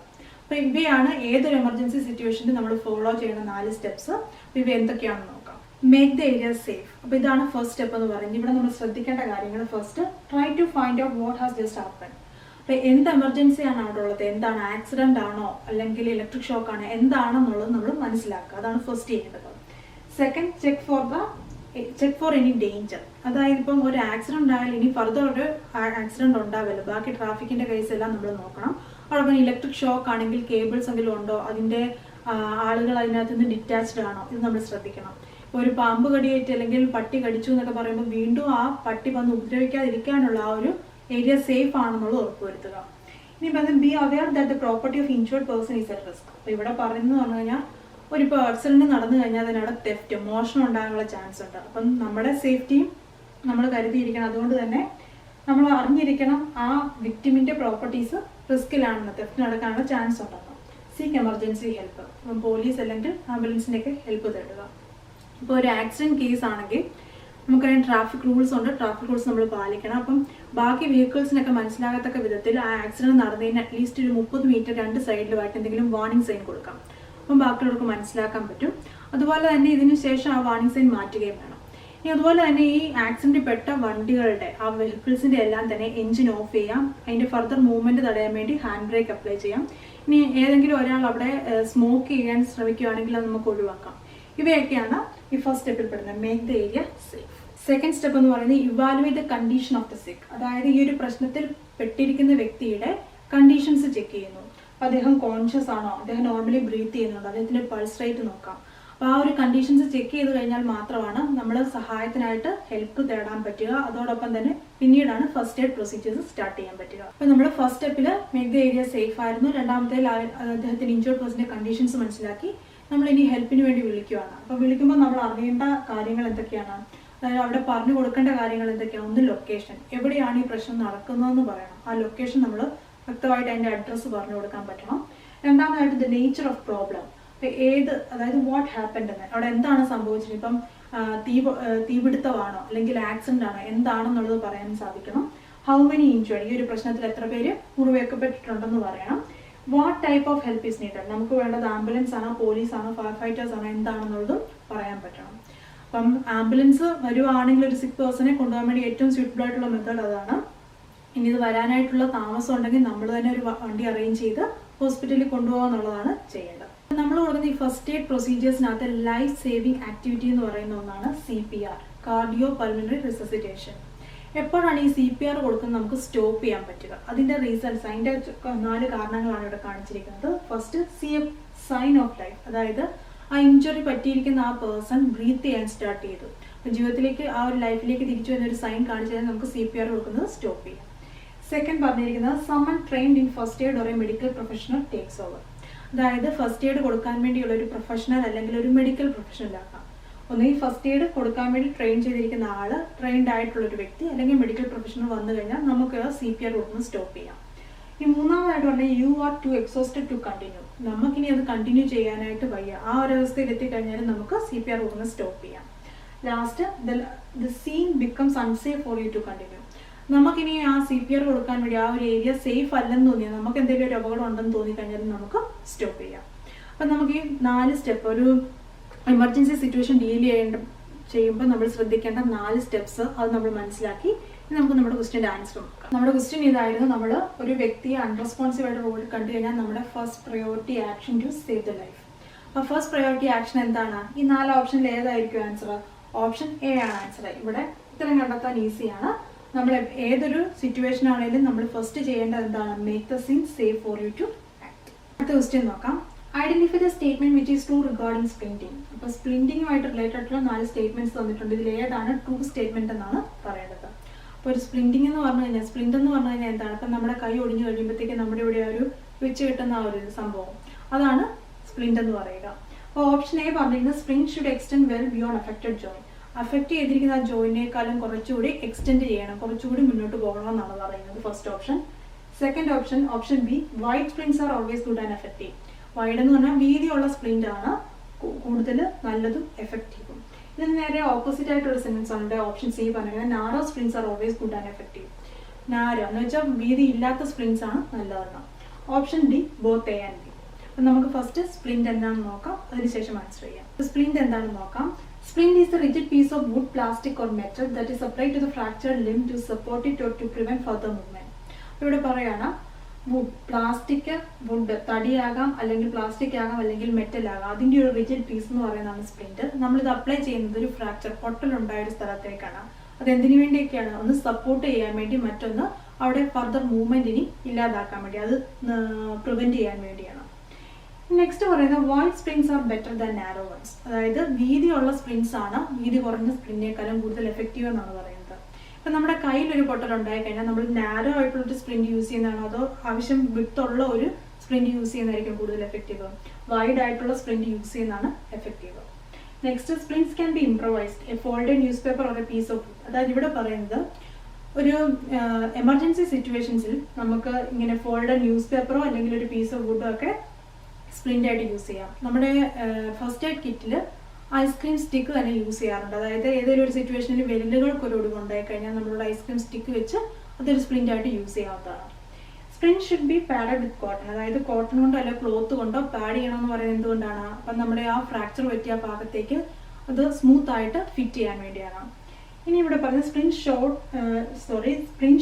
അപ്പോൾ ഇവയാണ് ഏതൊരു എമർജൻസി സിറ്റുവേഷനിൽ നമ്മൾ ഫോളോ ചെയ്യുന്ന 4 സ്റ്റെപ്സ്. അപ്പോൾ ഇവ എന്തൊക്കെയാണെന്ന് നോക്കാം. Make the area safe. അപ്പോൾ ഇതാണ് ഫസ്റ്റ് സ്റ്റെപ്പ് എന്ന് പറയുന്നത്. ഇവിടെ നമ്മൾ ശ്രദ്ധിക്കേണ്ട കാര്യങ്ങൾ first try to find out what has just happen. അപ്പോൾ എന്ത് എമർജൻസി ആണ് അവിടെ ഉള്ളത്, എന്താണ് ആക്സിഡന്റ് ആണോ അല്ലെങ്കിൽ ഇലക്ട്രിക് ഷോക്ക് ആണോ എന്താണെന്നുള്ളത് നമ്മൾ മനസ്സിലാക്കുക. അതാണ് ഫസ്റ്റ് ചെയ്യേണ്ടത്. Second check for any danger. അതായത് ഇപ്പം ഒരു ആക്സിഡന്റ് ആയാലും ഇനി ഫർദർ ഒരു ആക്സിഡന്റ് ഉണ്ടാവില്ല. ബാക്കി ട്രാഫിക്കിന്റെ കേസ് എല്ലാം നമ്മൾ നോക്കണം. അവിടെ ഇലക്ട്രിക് ഷോക്ക് ആണെങ്കിൽ കേബിൾസ് എങ്കിലും ഉണ്ടോ, അതിന്റെ ആളുകൾ അതിനകത്ത് നിന്ന് ഡിറ്റാച്ച്ഡ് ആണോ, ഇത് നമ്മൾ ശ്രദ്ധിക്കണം. ഇപ്പോൾ ഒരു പാമ്പ് കടിയേറ്റ് അല്ലെങ്കിൽ പട്ടി കടിച്ചു എന്നൊക്കെ പറയുമ്പോൾ വീണ്ടും ആ പട്ടി വന്ന് ഉപദ്രവിക്കാതിരിക്കാനുള്ള ആ ഒരു ഏരിയ സേഫ് ആണെന്നുള്ളത് ഉറപ്പുവരുത്തുക. ഇനി പറയുന്നത് be aware that the property of insured person is at risk. അപ്പോൾ ഇവിടെ പറയുന്നത് പറഞ്ഞു കഴിഞ്ഞാൽ ഒരു ആക്സിഡന്റ് നടന്നു കഴിഞ്ഞാൽ അതിനവിടെ തെഫ്റ്റ്, മോഷണം ഉണ്ടാകാനുള്ള ചാൻസ് ഉണ്ട്. അപ്പം നമ്മുടെ സേഫ്റ്റിയും നമ്മൾ കരുതിയിരിക്കണം. അതുകൊണ്ട് തന്നെ നമ്മൾ അറിഞ്ഞിരിക്കണം ആ വിക്ടിമിന്റെ പ്രോപ്പർട്ടീസ് റിസ്കിലാണെന്ന്, തെഫ്റ്റ് നടക്കാനുള്ള ചാൻസ് ഉണ്ടെന്ന്. Seek emergency help. അപ്പം പോലീസ് അല്ലെങ്കിൽ ആംബുലൻസിന്റെ ഒക്കെ ഹെൽപ്പ് തേടുക. ഇപ്പോൾ ഒരു ആക്സിഡന്റ് കേസ് ആണെങ്കിൽ നമുക്കറിയാം ട്രാഫിക് റൂൾസ് ഉണ്ട്. ട്രാഫിക് റൂൾസ് നമ്മൾ പാലിക്കണം. അപ്പം ബാക്കി വെഹിക്കിൾസിനൊക്കെ മനസ്സിലാകത്തക്ക വിധത്തിൽ ആ ആക്സിഡന്റ് നടന്നതിന് അറ്റ്ലീസ്റ്റ് ഒരു 30 മീറ്റർ 2 സൈഡിലുമായിട്ട് എന്തെങ്കിലും വാർണിംഗ് സൈൻ കൊടുക്കാം. അപ്പം ബാക്കിയുള്ളവർക്ക് മനസ്സിലാക്കാൻ പറ്റും. അതുപോലെ തന്നെ ഇതിനു ശേഷം ആ വാർണിംഗ് സൈൻ മാറ്റുകയും വേണം. ഇനി അതുപോലെ തന്നെ ഈ ആക്സിഡന്റ് പെട്ട വണ്ടികളുടെ ആ വെഹിക്കിൾസിന്റെ എല്ലാം തന്നെ എഞ്ചിൻ ഓഫ് ചെയ്യാം. അതിന്റെ ഫർദർ മൂവ്മെന്റ് തടയാൻ വേണ്ടി ഹാൻഡ് ബ്രേക്ക് അപ്ലൈ ചെയ്യാം. ഇനി ഏതെങ്കിലും ഒരാൾ അവിടെ സ്മോക്ക് ചെയ്യാൻ ശ്രമിക്കുകയാണെങ്കിൽ അത് നമുക്ക് ഒഴിവാക്കാം. ഇവയൊക്കെയാണ് ഈ ഫസ്റ്റ് സ്റ്റെപ്പിൽ പെടുന്നത്, make the area safe. Second step എന്ന് പറയുന്നത് evaluate the condition of the സിക്ക്. അതായത് ഈ ഒരു പ്രശ്നത്തിൽ പെട്ടിരിക്കുന്ന വ്യക്തിയുടെ കണ്ടീഷൻസ് ചെക്ക് ചെയ്യുന്നു. അദ്ദേഹം കോൺഷ്യസ് ആണോ, അദ്ദേഹം നോർമലി ബ്രീത്ത് ചെയ്യുന്നുണ്ടോ, അദ്ദേഹത്തിന്റെ പൾസ് റേറ്റ് നോക്കാം. അപ്പോൾ ആ ഒരു കണ്ടീഷൻസ് ചെക്ക് ചെയ്ത് കഴിഞ്ഞാൽ മാത്രമാണ് നമ്മൾ സഹായത്തിനായിട്ട് ഹെൽപ്പ് തേടാൻ പറ്റുക. അതോടൊപ്പം തന്നെ പിന്നീടാണ് ഫസ്റ്റ് എയ്ഡ് പ്രൊസീജിയേഴ്സ് സ്റ്റാർട്ട് ചെയ്യാൻ പറ്റുക. അപ്പോൾ നമ്മൾ ഫസ്റ്റ് സ്റ്റെപ്പിൽ മേക്ക് ദ ഏരിയ സേഫ് ആയിരുന്നു. രണ്ടാമത്തെ അദ്ദേഹത്തിന് ഇൻജേർഡ് പേഴ്സന്റെ കണ്ടീഷൻസ് മനസ്സിലാക്കി നമ്മൾ ഇനി ഹെൽപ്പിന് വേണ്ടി വിളിക്കുകയാണ്. അപ്പോൾ വിളിക്കുമ്പോൾ നമ്മൾ അറിയേണ്ട കാര്യങ്ങൾ എന്തൊക്കെയാണ്, അതായത് അവിടെ പറഞ്ഞു കൊടുക്കേണ്ട കാര്യങ്ങൾ എന്തൊക്കെയാണ്. ഒന്ന് ലൊക്കേഷൻ, എവിടെയാണ് ഈ പ്രശ്നം നടക്കുന്നതെന്ന് പറയണം. ആ ലൊക്കേഷൻ നമ്മൾ വ്യക്തമായിട്ട് അതിൻ്റെ അഡ്രസ്സ് പറഞ്ഞു കൊടുക്കാൻ പറ്റണം. രണ്ടാമതായിട്ട് ദ നേച്ചർ ഓഫ് പ്രോബ്ലം. അതായത് വാട്ട് ഹാപ്പൻഡ് എന്ന്, അവിടെ എന്താണ് സംഭവിച്ചത്. ഇപ്പം തീപിടുത്തമാണോ അല്ലെങ്കിൽ ആക്സിഡന്റ് ആണോ എന്താണെന്നുള്ളത് പറയാൻ സാധിക്കണം. ഹൗ മെനി ഇഞ്ചേർഡ്, ഈ ഒരു പ്രശ്നത്തിൽ എത്ര പേര് മുറിവേക്കപ്പെട്ടിട്ടുണ്ടെന്ന് പറയണം. What type of help is needed, നമുക്ക് വേണ്ടത് ആംബുലൻസ് ആണോ പോലീസ് ആണോ ഫയർ ഫൈറ്റേഴ്സ് ആണോ എന്താണെന്നുള്ളതും പറയാൻ പറ്റണം. അപ്പം ആംബുലൻസ് വരുവാണെങ്കിൽ ഒരു സിക്ക് പേഴ്സണെ കൊണ്ടുപോകാൻ വേണ്ടി ഏറ്റവും സ്യൂട്ടബിൾ ആയിട്ടുള്ള മെത്തേഡ് അതാണ്. ഇനി ഇത് വരാനായിട്ടുള്ള താമസം ഉണ്ടെങ്കിൽ നമ്മൾ തന്നെ ഒരു വണ്ടി അറേഞ്ച് ചെയ്ത് ഹോസ്പിറ്റലിൽ കൊണ്ടുപോകുക എന്നുള്ളതാണ് ചെയ്യേണ്ടത്. നമ്മൾ കൊടുക്കുന്ന ഈ ഫസ്റ്റ് എയ്ഡ് പ്രൊസീജിയേഴ്സിനകത്ത് ലൈഫ് സേവിങ് ആക്ടിവിറ്റി എന്ന് പറയുന്ന ഒന്നാണ് CPR, കാർഡിയോ പൾമിനറി റിസസിറ്റേഷൻ. എപ്പോഴാണ് ഈ CPR കൊടുക്കുന്നത് നമുക്ക് സ്റ്റോപ്പ് ചെയ്യാൻ പറ്റുക? അതിൻ്റെ റീസൺസ്, അതിൻ്റെ 4 കാരണങ്ങളാണ് ഇവിടെ കാണിച്ചിരിക്കുന്നത്. ഫസ്റ്റ്, സൈൻ ഓഫ് ലൈഫ്, അതായത് ആ ഇഞ്ചുറി പറ്റിയിരിക്കുന്ന ആ പേഴ്സൺ ബ്രീത്ത് ചെയ്യാൻ സ്റ്റാർട്ട് ചെയ്തു. അപ്പം ജീവിതത്തിലേക്ക്, ആ ഒരു ലൈഫിലേക്ക് തിരിച്ചു വരുന്ന ഒരു സൈൻ കാണിച്ചു കഴിഞ്ഞാൽ നമുക്ക് CPR കൊടുക്കുന്നത് സ്റ്റോപ്പ് ചെയ്യാം. സെക്കൻഡ് പറഞ്ഞിരിക്കുന്നത്, someone trained in first aid or A medical professional takes over, അതായത് ഫസ്റ്റ് എയ്ഡ് കൊടുക്കാൻ വേണ്ടിയുള്ള ഒരു പ്രൊഫഷണൽ അല്ലെങ്കിൽ ഒരു മെഡിക്കൽ പ്രൊഫഷണലാക്കാം. ഒന്നുകിൽ ഫസ്റ്റ് എയ്ഡ് കൊടുക്കാൻ വേണ്ടി ട്രെയിൻ ചെയ്തിരിക്കുന്ന ആൾ, ട്രെയിൻഡ് ആയിട്ടുള്ള ഒരു വ്യക്തി അല്ലെങ്കിൽ മെഡിക്കൽ പ്രൊഫഷണൽ വന്നു കഴിഞ്ഞാൽ നമുക്ക് CPR കൊടുക്കുന്നത് സ്റ്റോപ്പ് ചെയ്യാം. ഈ മൂന്നാമതായിട്ട് പറഞ്ഞാൽ you are too exhausted to continue, നമുക്കിനി അത് കണ്ടിന്യൂ ചെയ്യാനായിട്ട് വയ്യ, ആ ഒരു അവസ്ഥയിൽ എത്തിക്കഴിഞ്ഞാൽ നമുക്ക് CPR കൊടുക്കുന്നത് സ്റ്റോപ്പ് ചെയ്യാം. Last, the scene becomes unsafe for you to continue, നമുക്കിനി ആ CPR കൊടുക്കാൻ വേണ്ടി ആ ഒരു ഏരിയ സേഫ് അല്ലെന്ന് തോന്നിയാൽ, നമുക്ക് എന്തെങ്കിലും ഒരു അപകടം ഉണ്ടെന്ന് തോന്നിക്കഴിഞ്ഞാൽ നമുക്ക് സ്റ്റോപ്പ് ചെയ്യാം. അപ്പം നമുക്ക് ഈ 4 സ്റ്റെപ്പ്, ഒരു എമർജൻസി സിറ്റുവേഷൻ ഡീൽ ചെയ്യുമ്പോൾ നമ്മൾ ശ്രദ്ധിക്കേണ്ട 4 സ്റ്റെപ്സ്, അത് നമ്മൾ മനസ്സിലാക്കി നമുക്ക് നമ്മുടെ ക്വസ്റ്റ്യൻ്റെ ആൻസർ നോക്കാം. നമ്മുടെ ക്വസ്റ്റ്യൻ ഇതായിരുന്നു, നമ്മൾ ഒരു വ്യക്തിയെ അൺറെസ്പോൺസീവ് ആയിട്ട് റോഡിൽ കണ്ടു കഴിഞ്ഞാൽ നമ്മുടെ first priority action to save the life. അപ്പോൾ ഫസ്റ്റ് പ്രയോറിറ്റി ആക്ഷൻ എന്താണ്? ഈ 4 ഓപ്ഷനിൽ ഏതായിരിക്കും ആൻസർ? ഓപ്ഷൻ എ ആണ് ആൻസർ. ഇവിടെ ഉത്തരം കണ്ടെത്താൻ ഈസിയാണ്. നമ്മൾ ഏതൊരു സിറ്റുവേഷൻ ആണെങ്കിലും നമ്മൾ ഫസ്റ്റ് ചെയ്യേണ്ടത് എന്താണ്? Make the scene safe for you to act. അടുത്ത ക്വസ്റ്റ്യൻ നോക്കാം. Identify the statement which is true regarding splinting. അപ്പോൾ സ്പ്ലിന്റിങ്ങുമായിട്ട് റിലേറ്റഡ് ആയിട്ടുള്ള 4 സ്റ്റേറ്റ്മെന്റ്സ് തന്നിട്ടുണ്ട്. ഇതിൽ ഏതാണ് ട്രൂ സ്റ്റേറ്റ്മെന്റ് എന്നാണ് പറയേണ്ടത്. അപ്പോൾ ഒരു സ്പ്ലിന്റിംഗ് എന്ന് പറഞ്ഞു കഴിഞ്ഞാൽ, സ്പ്ലിന്റ് എന്ന് പറഞ്ഞു കഴിഞ്ഞാൽ എന്താണ്? ഇപ്പം നമ്മുടെ കൈ ഒടിഞ്ഞു കഴിയുമ്പോഴത്തേക്ക് നമ്മുടെ ഇവിടെ ഒരു വെച്ച് കിട്ടുന്ന ആ ഒരു സംഭവം, അതാണ് സ്പ്ലിന്റ് എന്ന് പറയുക. അപ്പോൾ ഓപ്ഷൻ എ പറഞ്ഞിരിക്കുന്നത് spring should extend well beyond affected joint, affect ചെയ്തിരിക്കുന്ന ആ ജോയിനേക്കാളും കുറച്ചുകൂടി എക്സ്റ്റെൻഡ് ചെയ്യണം, കുറച്ചുകൂടി മുന്നോട്ട് പോകണം എന്നാണ് പറയുന്നത്, first option. Second option, option B, wide splints are always good and effective. Wide എന്ന് പറഞ്ഞാൽ വീതിയുള്ള സ്പ്ലിന്റ് ആണ് കൂടുതൽ നല്ലതും എഫക്റ്റീവും. ഇതിന് നേരെ ഓപ്പോസിറ്റ് ആയിട്ടുള്ള സെന്റൻസ് ആണ് ഓപ്ഷൻ സി പറഞ്ഞിരിക്കുന്നത്, narrow splints are always good and effective. Narrow എന്ന് വെച്ചാൽ വീതി ഇല്ലാത്ത സ്പ്ലിൻസ് ആണ് നല്ലതെന്ന്. Option D, both A and B. അപ്പം നമുക്ക് ഫസ്റ്റ് സ്പ്ലിന്റ് എന്താണെന്ന് നോക്കാം, അതിനുശേഷം ആൻസർ ചെയ്യാം. സ്പ്ലിന്റ് എന്താണെന്ന് നോക്കാം. Splint is a rigid piece of wood, plastic or metal that is applied to the fractured limb to support it or to prevent further movement. ഇവിടെ പറയാണ്, വുഡ്, പ്ലാസ്റ്റിക്, വുഡ് തടിയാകാം, അല്ലെങ്കിൽ plastic ആകാം, അല്ലെങ്കിൽ metal ആകാം, അതിൻ്റെ ഒരു റിജിഡ് പീസ് എന്ന് പറയുന്നതാണ് സ്പ്ലിന്റ്. നമ്മളിത് അപ്ലൈ ചെയ്യുന്നത് ഒരു ഫ്രാക്ചർ, പൊട്ടലുണ്ടായ ഒരു സ്ഥലത്തേക്കാണ്. അത് എന്തിനു വേണ്ടിയൊക്കെയാണ്? ഒന്ന് സപ്പോർട്ട് ചെയ്യാൻ വേണ്ടി, മറ്റൊന്ന് അവിടെ ഫർദർ മൂവ്മെന്റിനി ഇല്ലാതാക്കാൻ വേണ്ടി, അത് പ്രിവെന്റ് ചെയ്യാൻ വേണ്ടിയാണ്. നെക്സ്റ്റ് പറയുന്നത് wide splints are better than narrow ones, അതായത് വീതിയുള്ള സ്പ്രിങ്സ് ആണ് വീതി കുറഞ്ഞ സ്പ്രിങ്ങിനേക്കാളും കൂടുതൽ എഫക്റ്റീവ് എന്നാണ് പറയുന്നത്. ഇപ്പം നമ്മുടെ കയ്യിൽ ഒരു പൊട്ടൽ ഉണ്ടായി കഴിഞ്ഞാൽ നമ്മൾ നാരോ ആയിട്ടുള്ള ഒരു സ്പ്രിന്റ് യൂസ് ചെയ്യുന്നതാണോ അതോ ആവശ്യം വിട്ടുള്ള ഒരു സ്പ്രിന്റ് യൂസ് ചെയ്യുന്നതായിരിക്കും കൂടുതൽ എഫക്റ്റീവ്? വൈഡ് ആയിട്ടുള്ള സ്പ്രിന്റ് യൂസ് ചെയ്യുന്നതാണ് effective. Next, splints can be improvised, a folded newspaper or a piece of wood. അതായത് ഇവിടെ പറയുന്നത് ഒരു എമർജൻസി സിറ്റുവേഷൻസിൽ നമുക്ക് ഇങ്ങനെ ഫോൾഡഡ് ന്യൂസ് പേപ്പറോ അല്ലെങ്കിൽ ഒരു പീസ് ഓഫ് വുഡോ ഒക്കെ സ്പ്ലിന്റ് ആയിട്ട് യൂസ് ചെയ്യാം. നമ്മുടെ ഫസ്റ്റ് എയ്ഡ് കിറ്റിൽ ഐസ്ക്രീം സ്റ്റിക്ക് തന്നെ യൂസ് ചെയ്യാറുണ്ട്. അതായത് ഏതെങ്കിലും ഒരു സിറ്റുവേഷനിൽ വിരലുകൾക്ക് ഒരു ഒടിവുണ്ടായി കഴിഞ്ഞാൽ നമ്മളോട് ഐസ്ക്രീം സ്റ്റിക്ക് വെച്ച് അതൊരു സ്പ്ലിന്റ് ആയിട്ട് യൂസ് ചെയ്യാവുന്നതാണ്. Sprint should B padded with cotton, അതായത് കോട്ടൺ കൊണ്ടോ അല്ലെങ്കിൽ ക്ലോത്ത് കൊണ്ടോ പാഡ് ചെയ്യണം എന്ന് പറയുന്നത് എന്തുകൊണ്ടാണ്? അപ്പം നമ്മുടെ ആ ഫ്രാക്ചർ പറ്റിയ ഭാഗത്തേക്ക് അത് സ്മൂത്ത് ആയിട്ട് ഫിറ്റ് ചെയ്യാൻ വേണ്ടിയാണ്. ഇനി ഇവിടെ പറയുന്നത് splint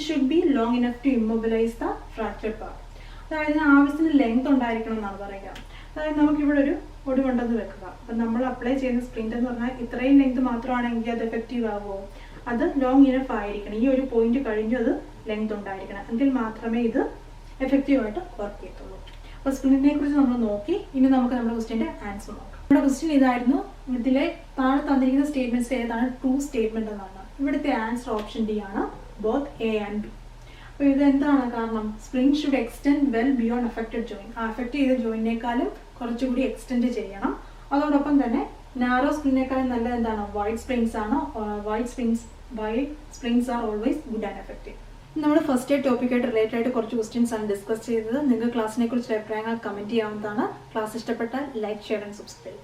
should be long enough to immobilize the fractured part, അതായത് ആവശ്യത്തിന് ലെങ്ത് ഉണ്ടായിരിക്കണം എന്നാണ് പറയുക. അതായത് നമുക്കിവിടെ ഒരു ഒടിവുണ്ടെന്ന് വെക്കുക, അപ്പം നമ്മൾ അപ്ലൈ ചെയ്യുന്ന സ്പ്രിന്റ് എന്ന് പറഞ്ഞാൽ ഇത്രയും ലെങ്ത് മാത്രമാണെങ്കിൽ അത് എഫക്റ്റീവ് ആകുമോ? അത് ലോങ് ഇനഫ് ആയിരിക്കണം, ഈ ഒരു പോയിന്റ് കഴിഞ്ഞു അത് ലെങ്ത് ഉണ്ടായിരിക്കണം, എങ്കിൽ മാത്രമേ ഇത് എഫക്റ്റീവായിട്ട് വർക്ക് ചെയ്യത്തുള്ളൂ. അപ്പോൾ സ്പ്രിന്റിനെ കുറിച്ച് നമ്മൾ നോക്കി. ഇനി നമുക്ക് നമ്മുടെ ക്വസ്റ്റ്യൻ്റെ ആൻസർ നോക്കാം. നമ്മുടെ ക്വസ്റ്റ്യൻ ഇതായിരുന്നു, ഇതിലെ താഴെ തന്നിരിക്കുന്ന സ്റ്റേറ്റ്മെന്റ്സ് ഏതാണ് ട്രൂ സ്റ്റേറ്റ്മെന്റ് എന്നാണ്. ഇവിടുത്തെ ആൻസർ ഓപ്ഷൻ ഡി ആണ്, ബോത്ത് എ ആൻഡ് ബി. അപ്പോൾ ഇത് എന്താണ് കാരണം? Spring should extend well beyond affected joint, ആ അഫക്റ്റ് ചെയ്ത ജോയിനേക്കാളും കുറച്ചുകൂടി എക്സ്റ്റെൻഡ് ചെയ്യണം. അതോടൊപ്പം തന്നെ നാരോ സ്പ്രിങ്ങിനേക്കാളും നല്ലത് എന്താണ്? വൈഡ് സ്പ്രിങ്സ് ആണ്. Wide splints R always good and effective. നമ്മൾ ഫസ്റ്റ് എയ്ഡ് ടോപ്പിക്കായിട്ട് റിലേറ്റഡ് ആയിട്ട് കുറച്ച് ക്വസ്റ്റ്യൻസ് ആണ് ഡിസ്കസ് ചെയ്തത്. നിങ്ങൾക്ക് ക്ലാസ്സിനെ കുറിച്ച് അഭിപ്രായങ്ങൾ കമന്റ് ചെയ്യാവുന്നതാണ്. ക്ലാസ് ഇഷ്ടപ്പെട്ടാൽ ലൈക്ക്, ഷെയർ ആൻഡ് സബ്സ്ക്രൈബ്.